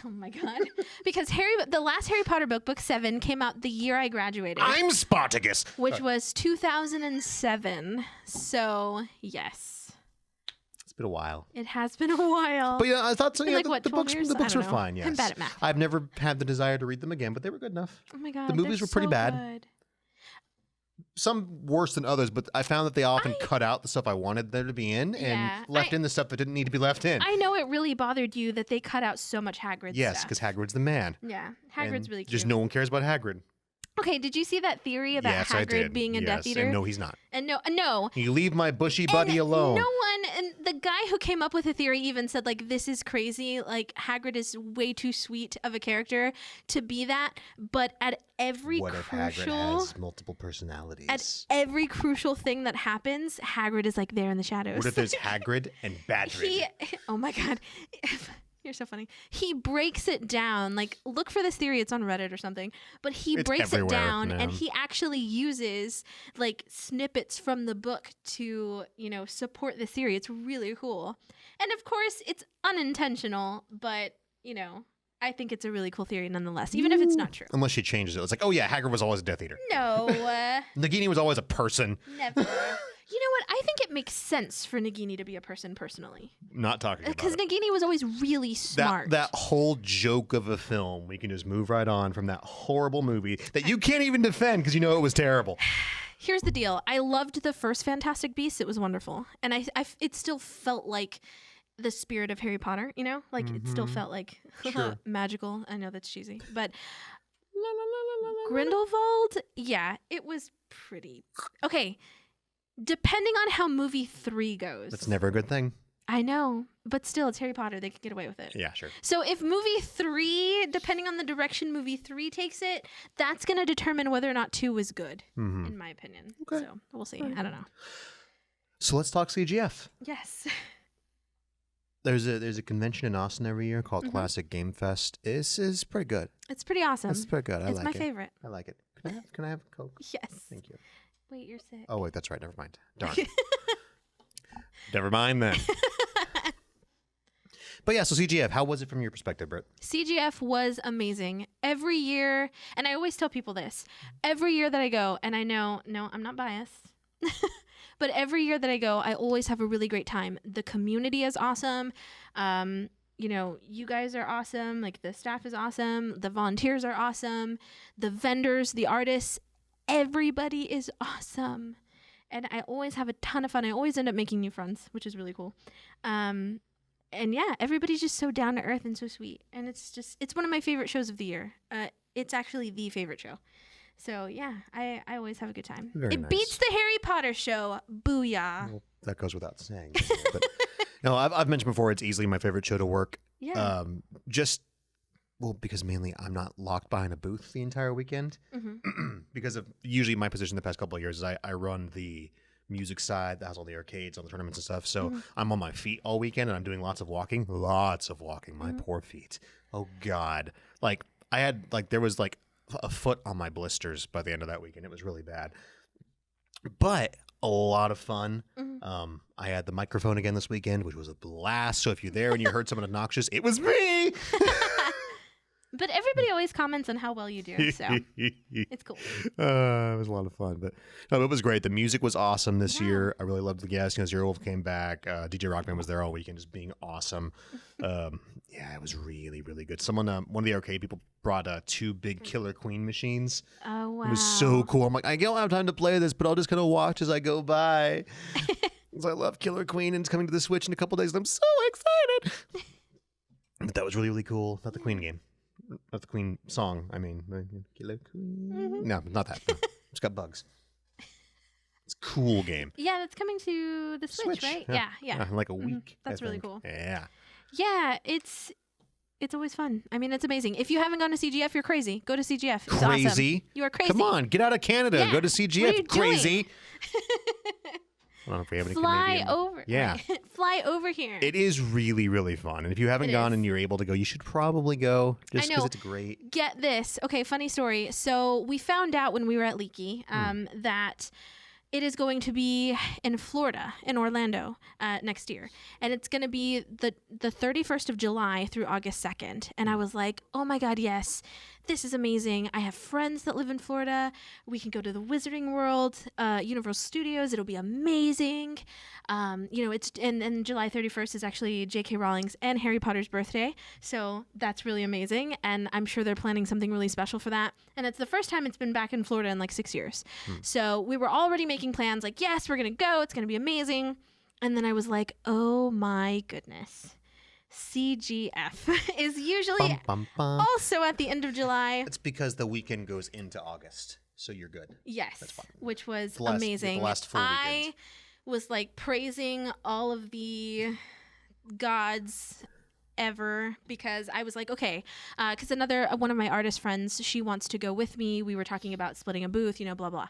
Oh my God. Because the last Harry Potter book 7, came out the year I graduated. I'm Spartacus. Which was 2007. So, yes. It's been a while. It has been a while. But yeah, I thought so. Yeah, like, the books were fine, yes. I'm bad at math. I've never had the desire to read them again, but they were good enough. Oh my God. The movies were pretty bad. Good. Some worse than others, but I found that they often cut out the stuff I wanted there to be in and left in the stuff that didn't need to be left in. I know it really bothered you that they cut out so much Hagrid Yes, stuff. because Hagrid's the man. Yeah, Hagrid's really cute. Just no one cares about Hagrid. Okay, did you see that theory about Hagrid being a Death Eater? And no, he's not. And no. You leave my bushy buddy alone. No one, and the guy who came up with the theory even said, like, this is crazy. Like, Hagrid is way too sweet of a character to be that. But at every what if Hagrid has multiple personalities? At every crucial thing that happens, Hagrid is like there in the shadows. What if there's Hagrid and Badrid? Oh my God. You're so funny. He breaks it down. Like, look for this theory. It's on Reddit or something. But he breaks it down, and he actually uses like snippets from the book to, you know, support the theory. It's really cool. And of course, it's unintentional, but you know, I think it's a really cool theory nonetheless, even if it's not true. Unless she changes it. It's like, oh yeah, Hagrid was always a Death Eater. No. Nagini was always a person. Never. You know what? I think it makes sense for Nagini to be a person personally. Not talking about it. Because Nagini was always really smart. That whole joke of a film, we can just move right on from that horrible movie that you can't even defend because you know it was terrible. Here's the deal. I loved the first Fantastic Beasts. It was wonderful. And it still felt like the spirit of Harry Potter, you know? Like, it still felt like magical. I know that's cheesy. But Grindelwald, yeah, it was pretty... Okay, depending on how movie 3 goes. That's never a good thing. I know, but still, it's Harry Potter. They could get away with it. Yeah, sure. So if movie 3, depending on the direction movie 3 takes it, that's going to determine whether or not 2 was good, in my opinion. Okay. So we'll see. I don't know. So let's talk CGF. Yes. There's a convention in Austin every year called Classic Game Fest. This is pretty good. It's pretty awesome. It's pretty good. I like it. It's my favorite. I like it. Can I have a Coke? Yes. Thank you. Wait, you're sick. Oh, wait, that's right. Never mind. Darn. Never mind then. But yeah, so CGF, how was it from your perspective, Britt? CGF was amazing. Every year, and I always tell people this, every year that I go, and I know, no, I'm not biased, but every year that I go, I always have a really great time. The community is awesome. You know, you guys are awesome. Like, the staff is awesome. The volunteers are awesome. The vendors, the artists, everybody is awesome. And I always have a ton of fun. I always end up making new friends, which is really cool. And yeah, everybody's just so down to earth and so sweet. And it's one of my favorite shows of the year. It's actually the favorite show. So yeah, I always have a good time. It nice. Beats the Harry Potter show. Booyah. Well, that goes without saying. But, you know, I've mentioned before, it's easily my favorite show to work. Yeah. Well, because mainly I'm not locked behind a booth the entire weekend. Because of usually my position the past couple of years is I run the music side that has all the arcades, all the tournaments and stuff. So I'm on my feet all weekend and I'm doing lots of walking. My poor feet. Oh God. Like there was like a foot on my blisters by the end of that weekend. It was really bad. But a lot of fun. Mm-hmm. I had the microphone again this weekend, which was a blast. So if you're there and you heard someone obnoxious, it was me. But everybody always comments on how well you do, so it's cool. It was a lot of fun, but no, it was great. The music was awesome this year. I really loved the guests. Zero Wolf came back. DJ Rockman was there all weekend, just being awesome. Yeah, it was really, really good. Someone, one of the arcade people brought 2 big Killer Queen machines. Oh, wow. It was so cool. I'm like, I don't have time to play this, but I'll just kind of watch as I go by. Because I love Killer Queen, and it's coming to the Switch in a couple days, and I'm so excited. But that was really, really cool. Not the Queen game. Not the Queen song. I mean, Killer Queen. Mm-hmm. No, not that. No. It's got bugs. It's a cool game. Yeah, that's coming to the Switch. Right? Yeah. In like a week. That's really cool. Yeah. Yeah, it's always fun. I mean, it's amazing. If you haven't gone to CGF, you're crazy. Go to CGF. It's crazy? Awesome. You are crazy. Come on, get out of Canada. Yeah. Go to CGF. What are you crazy. doing? I don't know if we have any Fly Canadian. over. Yeah. Fly over here. It is really, really fun. And if you haven't gone and you're able to go, you should probably go just because it's great. Get this. Okay, funny story. So we found out when we were at Leaky that it is going to be in Florida, in Orlando, next year. And it's going to be the 31st of July through August 2nd. And I was like, oh my God, yes. This is amazing. I have friends that live in Florida. We can go to the Wizarding World, Universal Studios. It'll be amazing. It's and July 31st is actually J.K. Rowling's and Harry Potter's birthday. So that's really amazing. And I'm sure they're planning something really special for that. And it's the first time it's been back in Florida in like 6 years. So we were already making plans like, yes, we're going to go. It's going to be amazing. And then I was like, oh my goodness. CGF is usually also at the end of July. It's because the weekend goes into August, so you're good. Yes, that's fine. Which was The amazing. last full weekend. I was like praising all of the gods ever because I was like, okay, because another one of my artist friends, she wants to go with me. We were talking about splitting a booth, blah blah,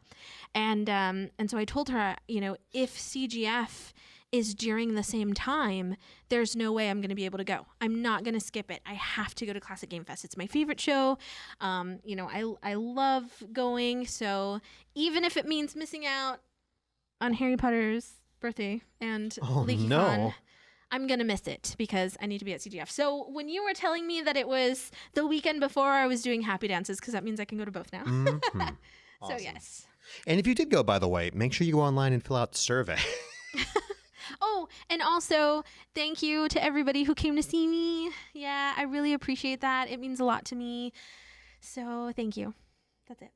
and so I told her, if CGF is during the same time, there's no way I'm going to be able to go. I'm not going to skip it. I have to go to Classic Game Fest. It's my favorite show. I love going. So even if it means missing out on Harry Potter's birthday and LeakyCon, I'm going to miss it because I need to be at CGF. So when you were telling me that it was the weekend before, I was doing happy dances because that means I can go to both now. Awesome. So yes. And if you did go, by the way, make sure you go online and fill out the survey. Oh, and also, thank you to everybody who came to see me. Yeah, I really appreciate that. It means a lot to me. So, thank you. That's it.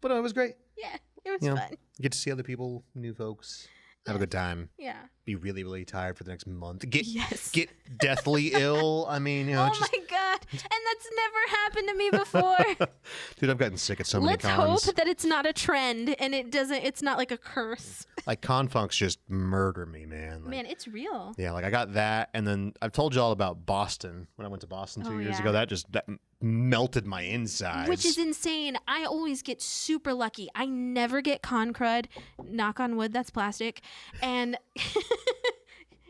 But it was great. Yeah, it was fun. You get to see other people, new folks, have a good time. Yeah. Be really, really tired for the next month. Get Get deathly ill. I mean, oh my God. And that's never happened to me before. Dude, I've gotten sick at so many cons. Let's hope that it's not a trend and it's not like a curse. Like confunks just murder me, man. Like, man, it's real. Yeah, like I got that, and then I've told you all about Boston when I went to Boston 2 years ago. That melted my insides. Which is insane. I always get super lucky. I never get con crud. Knock on wood, that's plastic. And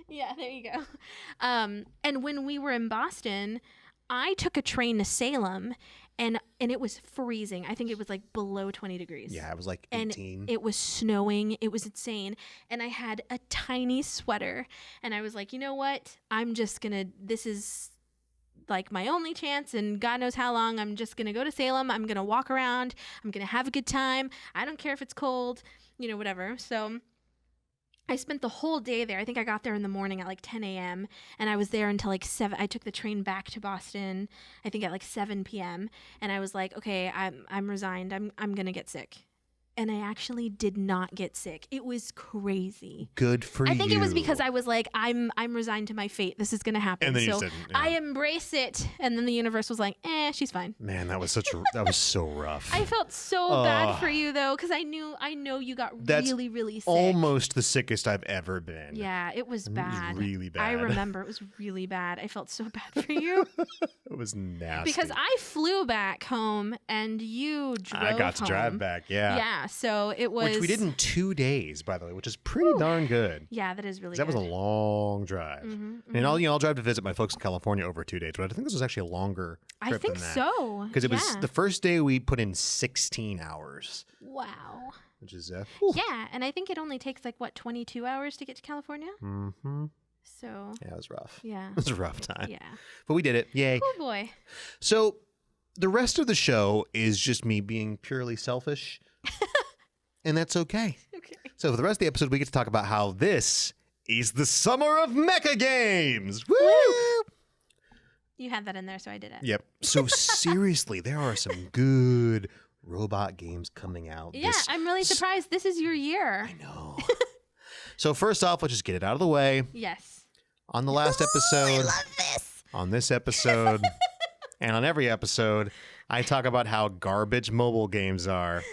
yeah, there you go. And when we were in Boston, I took a train to Salem, and it was freezing. I think it was like below 20 degrees. Yeah, it was like 18. And it was snowing. It was insane. And I had a tiny sweater. And I was like, you know what? This is like my only chance, and God knows how long. I'm just going to go to Salem. I'm going to walk around. I'm going to have a good time. I don't care if it's cold, whatever. So I spent the whole day there. I think I got there in the morning at like 10 a.m. and I was there until like 7. I took the train back to Boston, I think at like 7 p.m. And I was like, okay, I'm resigned. I'm going to get sick. And I actually did not get sick. It was crazy. Good for you. I think it was because I was like, I'm resigned to my fate. This is going to happen. And then so you said, I embrace it. And then the universe was like, she's fine. Man, that was so rough. I felt so bad for you though, because I know you got really, really sick. Almost the sickest I've ever been. Yeah, it was bad. It was really bad. I remember it was really bad. I felt so bad for you. It was nasty. Because I flew back home and you drove I got to home. drive back, yeah. Yeah, so it was... Which we did in 2 days, by the way, which is pretty darn good. Yeah, that is really good. That was a long drive. And I'll drive to visit my folks in California over 2 days, but I think this was actually a longer trip I think than that. so. Because it was the first day we put in 16 hours. Wow. which is yeah, and I think it only takes like what 22 hours to get to California. Mm-hmm. So yeah, it was rough. Yeah, it was a rough time. Yeah, but we did it. Yay! Oh boy. So the rest of the show is just me being purely selfish, and that's okay. Okay. So for the rest of the episode, we get to talk about how this is the summer of Mecha games. Woo! You had that in there, so I did it. Yep. So seriously, there are some good robot games coming out. Yeah, I'm really surprised. This is your year. I know. So first off, let's just get it out of the way. Yes. On the last episode, I love this. On this episode, and on every episode, I talk about how garbage mobile games are.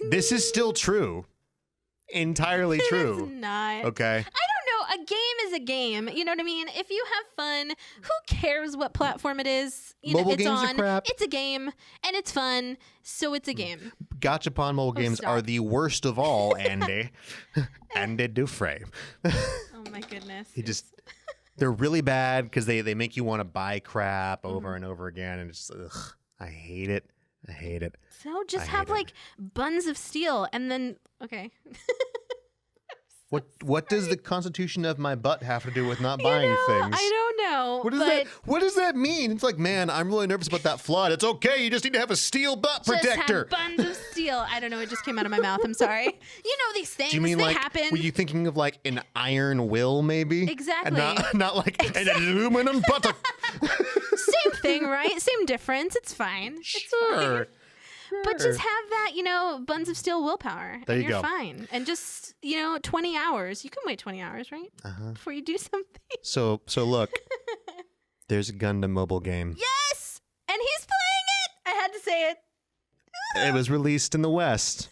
This is still true. Entirely true. It's not. Okay. I don't know. A game is a game. You know what I mean? If you have fun, who cares what platform it is? Mobile it's games on. are crap. It's a game, and it's fun, so it's a game. Gachapon mobile games stop. are the worst of all, Andy. Andy Dufresne. Oh my goodness. They're really bad because they make you want to buy crap over and over again, and it's ugh, I hate it. I hate it. So just have like buns of steel, and then okay. What does the constitution of my butt have to do with not buying things? I don't know. What does that mean? It's like, man, I'm really nervous about that flood. It's okay. You just need to have a steel butt protector. Just have buns of steel. I don't know. It just came out of my mouth. I'm sorry. You know these things. Do you mean they like? happen. Were you thinking of like an iron will, maybe? Exactly. And not like an aluminum buttock. Same thing, right? Same difference. It's fine. It's fine. But just have that, buns of steel willpower. There and you you're go. fine. And just, 20 hours. You can wait 20 hours, right? Before you do something. So look, there's a Gundam mobile game. Yes! And he's playing it! I had to say it. It was released in the West.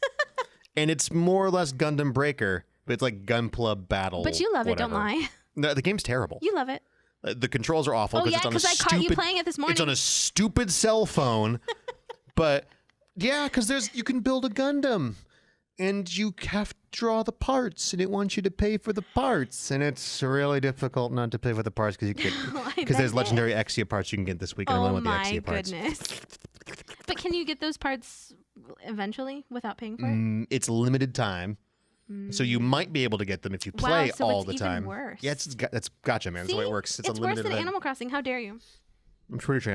And it's more or less Gundam Breaker, but it's like Gunpla Battle. But you love it, don't lie. No, the game's terrible. You love it. The controls are awful. Oh, yeah, because I caught you playing it this morning. It's on a stupid cell phone. But... yeah, because you can build a Gundam, and you have to draw the parts, and it wants you to pay for the parts, and it's really difficult not to pay for the parts because there's legendary Exia parts you can get this week. And I want the Exia parts. Oh my goodness! But can you get those parts eventually without paying for it? It's limited time. So you might be able to get them if you play all the time. Worse. Yeah, that's gotcha, man. That's the way it works. It's a limited worse than event. Animal Crossing. How dare you? I'm pretty sure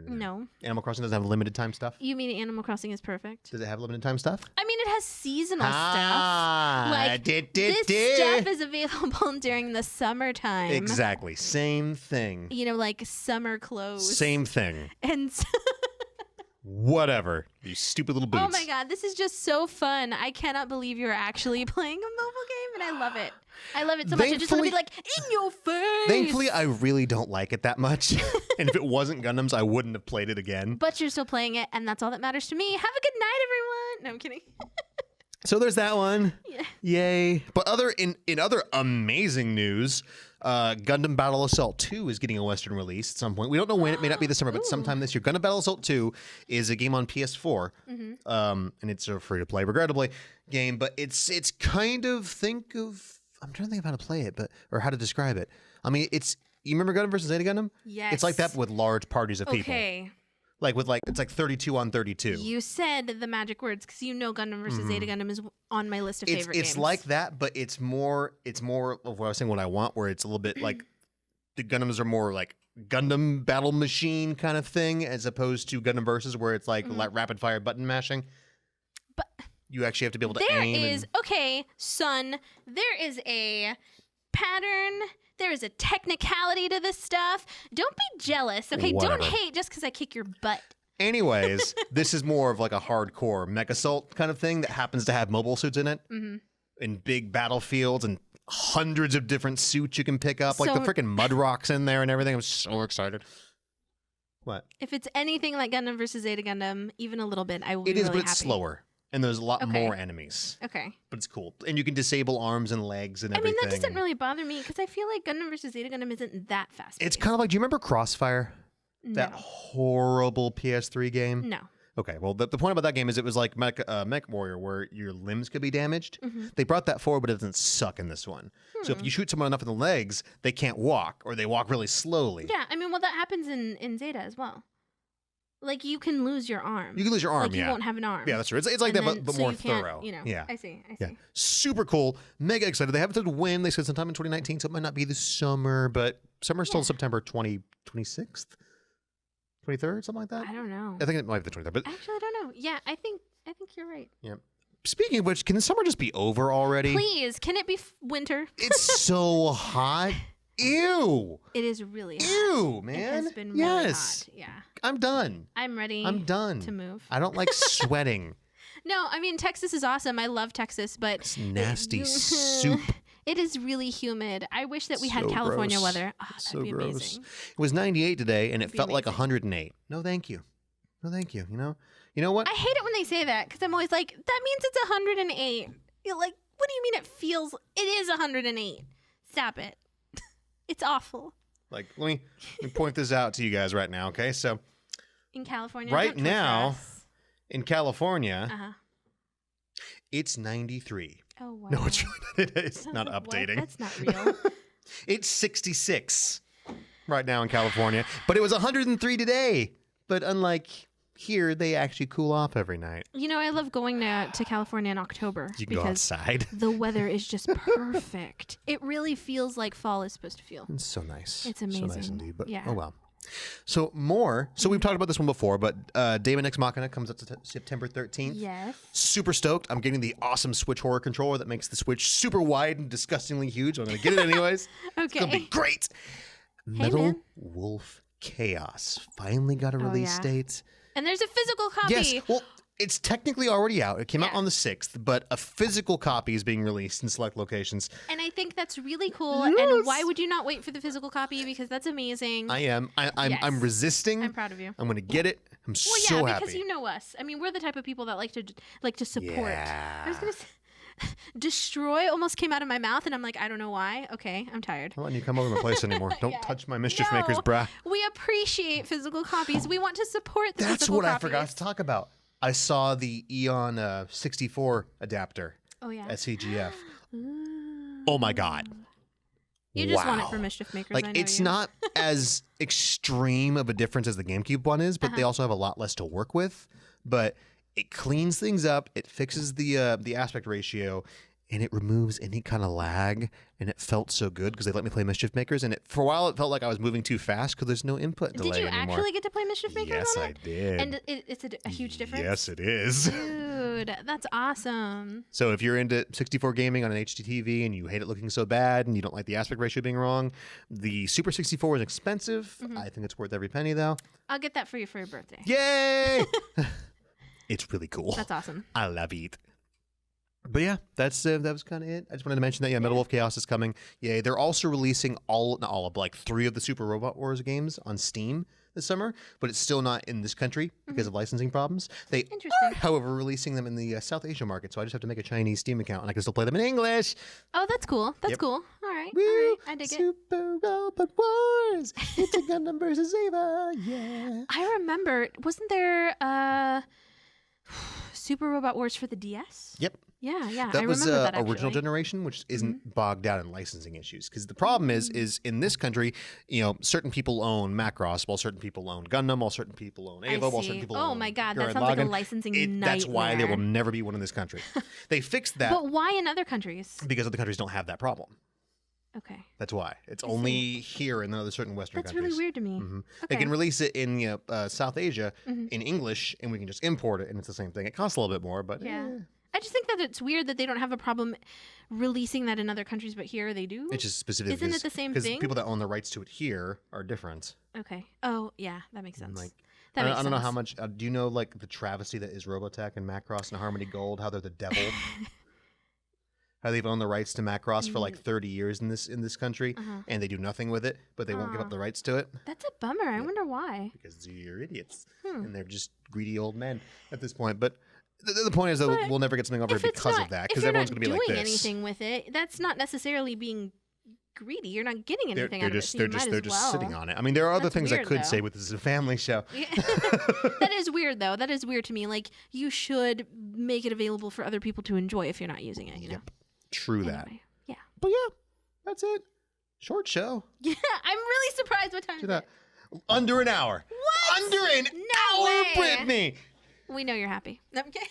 No. Animal Crossing doesn't have limited time stuff. You mean Animal Crossing is perfect? Does it have limited time stuff? I mean, it has seasonal stuff. Like this stuff is available during the summertime. Exactly. Same thing. Like summer clothes. Same thing. And whatever. You stupid little boots. Oh my god, this is just so fun. I cannot believe you're actually playing a mobile game, and I love it. I love it so much. I just want to be like, in your face. Thankfully, I really don't like it that much. And if it wasn't Gundams, I wouldn't have played it again. But you're still playing it, and that's all that matters to me. Have a good night, everyone. No, I'm kidding. So there's that one. Yeah. Yay. But in other amazing news, Gundam Battle Assault 2 is getting a Western release at some point. We don't know when. It may not be this summer, but sometime this year. Gundam Battle Assault 2 is a game on PS4. And it's a free-to-play, regrettably, game. But it's kind of, I'm trying to think of how to play it, or how to describe it. I mean, you remember Gundam versus Zeta Gundam? Yes. It's like that with large parties of people. Okay. It's like 32 on 32. You said the magic words because Gundam versus Zeta Gundam is on my list of favorite games. It's like that, but it's more of what I was saying, what I want, where it's a little bit like the Gundams are more like Gundam battle machine kind of thing, as opposed to Gundam versus where it's like rapid fire button mashing. But you actually have to be able to aim. Okay, son, there is a pattern. There is a technicality to this stuff. Don't be jealous, okay? Whatever. Don't hate just because I kick your butt. Anyways, this is more of like a hardcore Mecha Assault kind of thing that happens to have mobile suits in it. In big battlefields and hundreds of different suits you can pick up. Like the freaking mud rocks in there and everything. I'm so excited. What? If it's anything like Gundam versus Zeta Gundam, even a little bit, I will be really happy. It is, but it's slower. And there's a lot more enemies. Okay. But it's cool. And you can disable arms and legs and everything. I mean, that doesn't really bother me because I feel like Gundam versus Zeta Gundam isn't that fast. It's kind of like, do you remember Crossfire? No. That horrible PS3 game? No. Okay, well, the point about that game is it was like Mech Warrior, where your limbs could be damaged. They brought that forward, but it doesn't suck in this one. So if you shoot someone enough in the legs, they can't walk, or they walk really slowly. Yeah, I mean, well, that happens in Zeta as well. Like, you can lose your arm. You can lose your arm, like, you won't have an arm. Yeah, that's true. It's like that, but so more you can't, thorough. Yeah. I see. Yeah. Super cool. Mega excited. They haven't said when. They said sometime in 2019, so it might not be this summer, but summer's still September 26th? 23rd? Something like that? I don't know. I think it might be the 23rd. But actually, I don't know. Yeah, I think you're right. Yeah. Speaking of which, can the summer just be over already? Please, can it be winter? It's so hot. Ew. It is really hot. Ew, man. It has been really hot. Yeah. I'm done. I'm ready. I'm done to move. I don't like sweating. No, I mean, Texas is awesome. I love Texas, but it's nasty soup. It is really humid. I wish that we had California gross. weather. Oh, that'd be gross. amazing. It was 98 today, and it felt like 108. No, thank you. No, thank you. You know what? I hate it when they say that because I'm always like, that means it's 108. You're like, what do you mean it feels? It is 108. Stop it. It's awful. Like, let me point this out to you guys right now, okay? So, in California, right now, in California, it's 93. Oh, wow. No, it's not updating. That's not real. It's 66 right now in California, but it was 103 today. But unlike here, they actually cool off every night. I love going to California in October. You can go outside. The weather is just perfect. It really feels like fall is supposed to feel. It's so nice. It's amazing. So nice indeed. But yeah. Oh well. So we've talked about this one before, but Daemon X Machina comes up to September 13th. Yes. Super stoked. I'm getting the awesome Switch horror controller that makes the Switch super wide and disgustingly huge. I'm going to get it anyways. Okay. It's going to be great. Metal Wolf Chaos finally got a release date. And there's a physical copy. Yes. Well, it's technically already out. It came out on the 6th, but a physical copy is being released in select locations. And I think that's really cool. Yes. And why would you not wait for the physical copy? Because that's amazing. I am. I'm resisting. I'm proud of you. I'm going to get it. I'm so happy. Because you know us. I mean, we're the type of people that like to support. Yeah. I was going to say, destroy almost came out of my mouth, and I'm like, I don't know why. Okay, I'm tired. I'm not letting you come over my place anymore. Don't touch my Mischief Makers, brah. We appreciate physical copies. We want to support the That's physical what copies. I forgot to talk about. I saw the Eon 64 adapter at CGF. Oh my God. You just want it for Mischief Makers. Like, I know it's you. not as extreme of a difference as the GameCube one is, but they also have a lot less to work with. But it cleans things up. It fixes the aspect ratio, and it removes any kind of lag. And it felt so good because they let me play Mischief Makers. And for a while, it felt like I was moving too fast because there's no input delay anymore. Did you anymore. actually get to play Mischief Makers Yes, on it? I did. And it's a huge difference? Yes, it is. Dude, that's awesome. So if you're into 64 gaming on an HDTV and you hate it looking so bad and you don't like the aspect ratio being wrong, the Super 64 is expensive. I think it's worth every penny, though. I'll get that for you for your birthday. Yay! It's really cool. That's awesome. I love it. But yeah, that was kind of it. I just wanted to mention that, Metal Wolf Chaos is coming. Yeah, they're also releasing like 3 of the Super Robot Wars games on Steam this summer, but it's still not in this country because of licensing problems. They are, however, releasing them in the South Asia market, so I just have to make a Chinese Steam account, and I can still play them in English. Oh, that's cool. That's cool. All right. Woo! All right. I dig Super Robot Wars! It's a Gundam versus Eva, yeah. I remember, wasn't there Super Robot Wars for the DS? Yep. Yeah. That was that original generation, which isn't bogged down in licensing issues. Because the problem is in this country, certain people own Macross, while certain people own Gundam, while certain people own Ava, while certain people own. Oh my God, that Gurren sounds like a Lagann. licensing nightmare. That's why there will never be one in this country. They fixed that. But why in other countries? Because other countries don't have that problem. Okay. That's why. It's only here in other certain Western countries. That's really weird to me. Mm-hmm. Okay. They can release it in South Asia in English, and we can just import it, and it's the same thing. It costs a little bit more, but I just think that it's weird that they don't have a problem releasing that in other countries, but here they do. It's just specific. Isn't it the same thing? Because people that own the rights to it here are different. Okay. Oh, yeah, that makes sense. Like, that makes I don't know sense. how much. Do you know like the travesty that is Robotech and Macross and Harmony Gold? How they're the devil. How they've owned the rights to Macross for like 30 years in this country, and they do nothing with it, but they won't give up the rights to it. That's a bummer. I wonder why. Because you're idiots, and they're just greedy old men at this point. But the point is that we'll never get something over because of that, because everyone's going to be like this. If you're not doing anything with it, that's not necessarily being greedy. You're not getting anything out of it. So they're just sitting on it. I mean, there are other things I could say with this is a family show. That is weird, though. That is weird to me. Like, you should make it available for other people to enjoy if you're not using it, you know? True that. Yeah. But yeah, that's it. Short show. Yeah, I'm really surprised what time it is. Under an hour. What? under an hour, way. Brittany. We know you're happy. No, I'm kidding.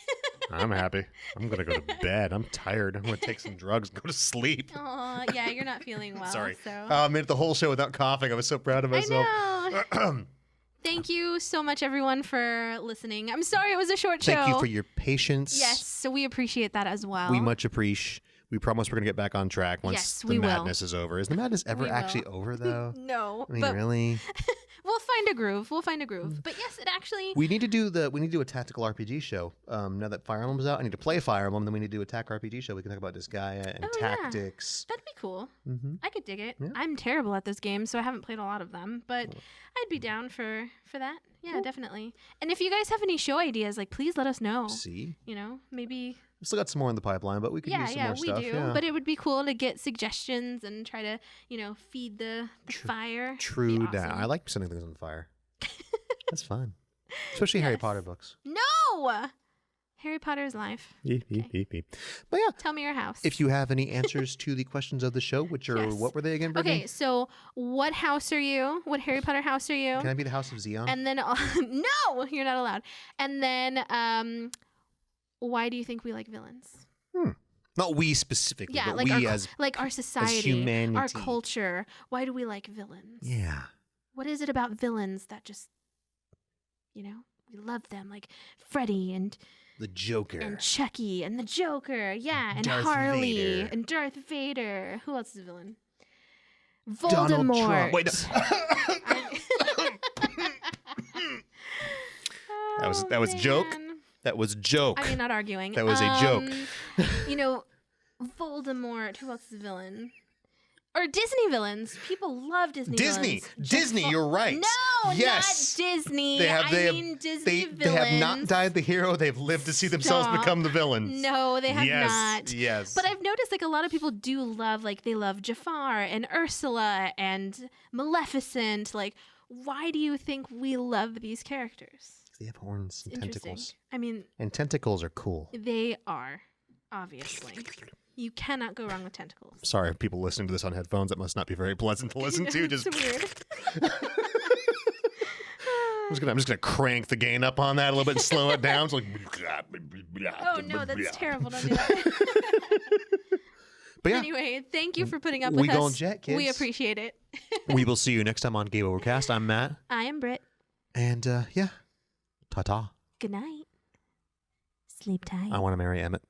I'm happy. I'm going to go to bed. I'm tired. I'm going to take some drugs and go to sleep. Aw, yeah, you're not feeling well. Sorry. So. I made it the whole show without coughing. I was so proud of myself. I know. Thank you so much, everyone, for listening. I'm sorry it was a short show. Thank you for your patience. Yes, so we appreciate that as well. We much appreciate. We promise we're going to get back on track once the madness is over. Is the madness ever actually over, though? No. I mean, really? We'll find a groove. But yes, it actually... We need to do a tactical RPG show. Now that Fire Emblem's out, I need to play Fire Emblem. Then we need to do a TAC RPG show. We can talk about Disgaea and tactics. Yeah. That'd be cool. Mm-hmm. I could dig it. Yeah. I'm terrible at those games, so I haven't played a lot of them. But I'd be down for that. Yeah, definitely. And if you guys have any show ideas, like, please let us know. See? You know, maybe... We still got some more in the pipeline, but we could use some more stuff. We do. Yeah. But it would be cool to get suggestions and try to, feed the fire. True Awesome. that. I like setting things on fire. That's fun. Especially Harry Potter books. No! Harry Potter's life. Okay. But yeah. Tell me your house. If you have any answers to the questions of the show, which are, what were they again, Brittany? Okay, so what house are you? What Harry Potter house are you? Can I be the House of Xeon? And then, no, you're not allowed. And then, why do you think we like villains? Not we specifically, but like we our society, as humanity. our culture. Why do we like villains? Yeah. What is it about villains that just, we love them? Like Freddy and the Joker. And Chucky and the Joker. Yeah. And Darth Harley Vader. and Darth Vader. Who else is a villain? Donald Voldemort. Trump. Wait, that was joke. That was joke. I mean, not arguing. That was a joke. Voldemort. Who else is a villain? Or Disney villains. People love Disney villains. Disney, you're right. No, yes. not Disney. They Disney villains. They have not died the hero. They've lived to see themselves become the villains. No, they have not. Yes. But I've noticed a lot of people do love, they love Jafar and Ursula and Maleficent. Why do you think we love these characters? They have horns and tentacles. I mean... And tentacles are cool. They are, obviously. You cannot go wrong with tentacles. Sorry, people listening to this on headphones. That must not be very pleasant to listen to. It's weird. I'm just gonna crank the gain up on that a little bit and slow it down. It's like. Oh no, that's terrible! Don't do that. But yeah. Anyway, thank you for putting up with us. We gon' jet, kids. We appreciate it. We will see you next time on Game Overcast. I'm Matt. I am Britt. And yeah, ta-ta. Good night. Sleep tight. I want to marry Emmet.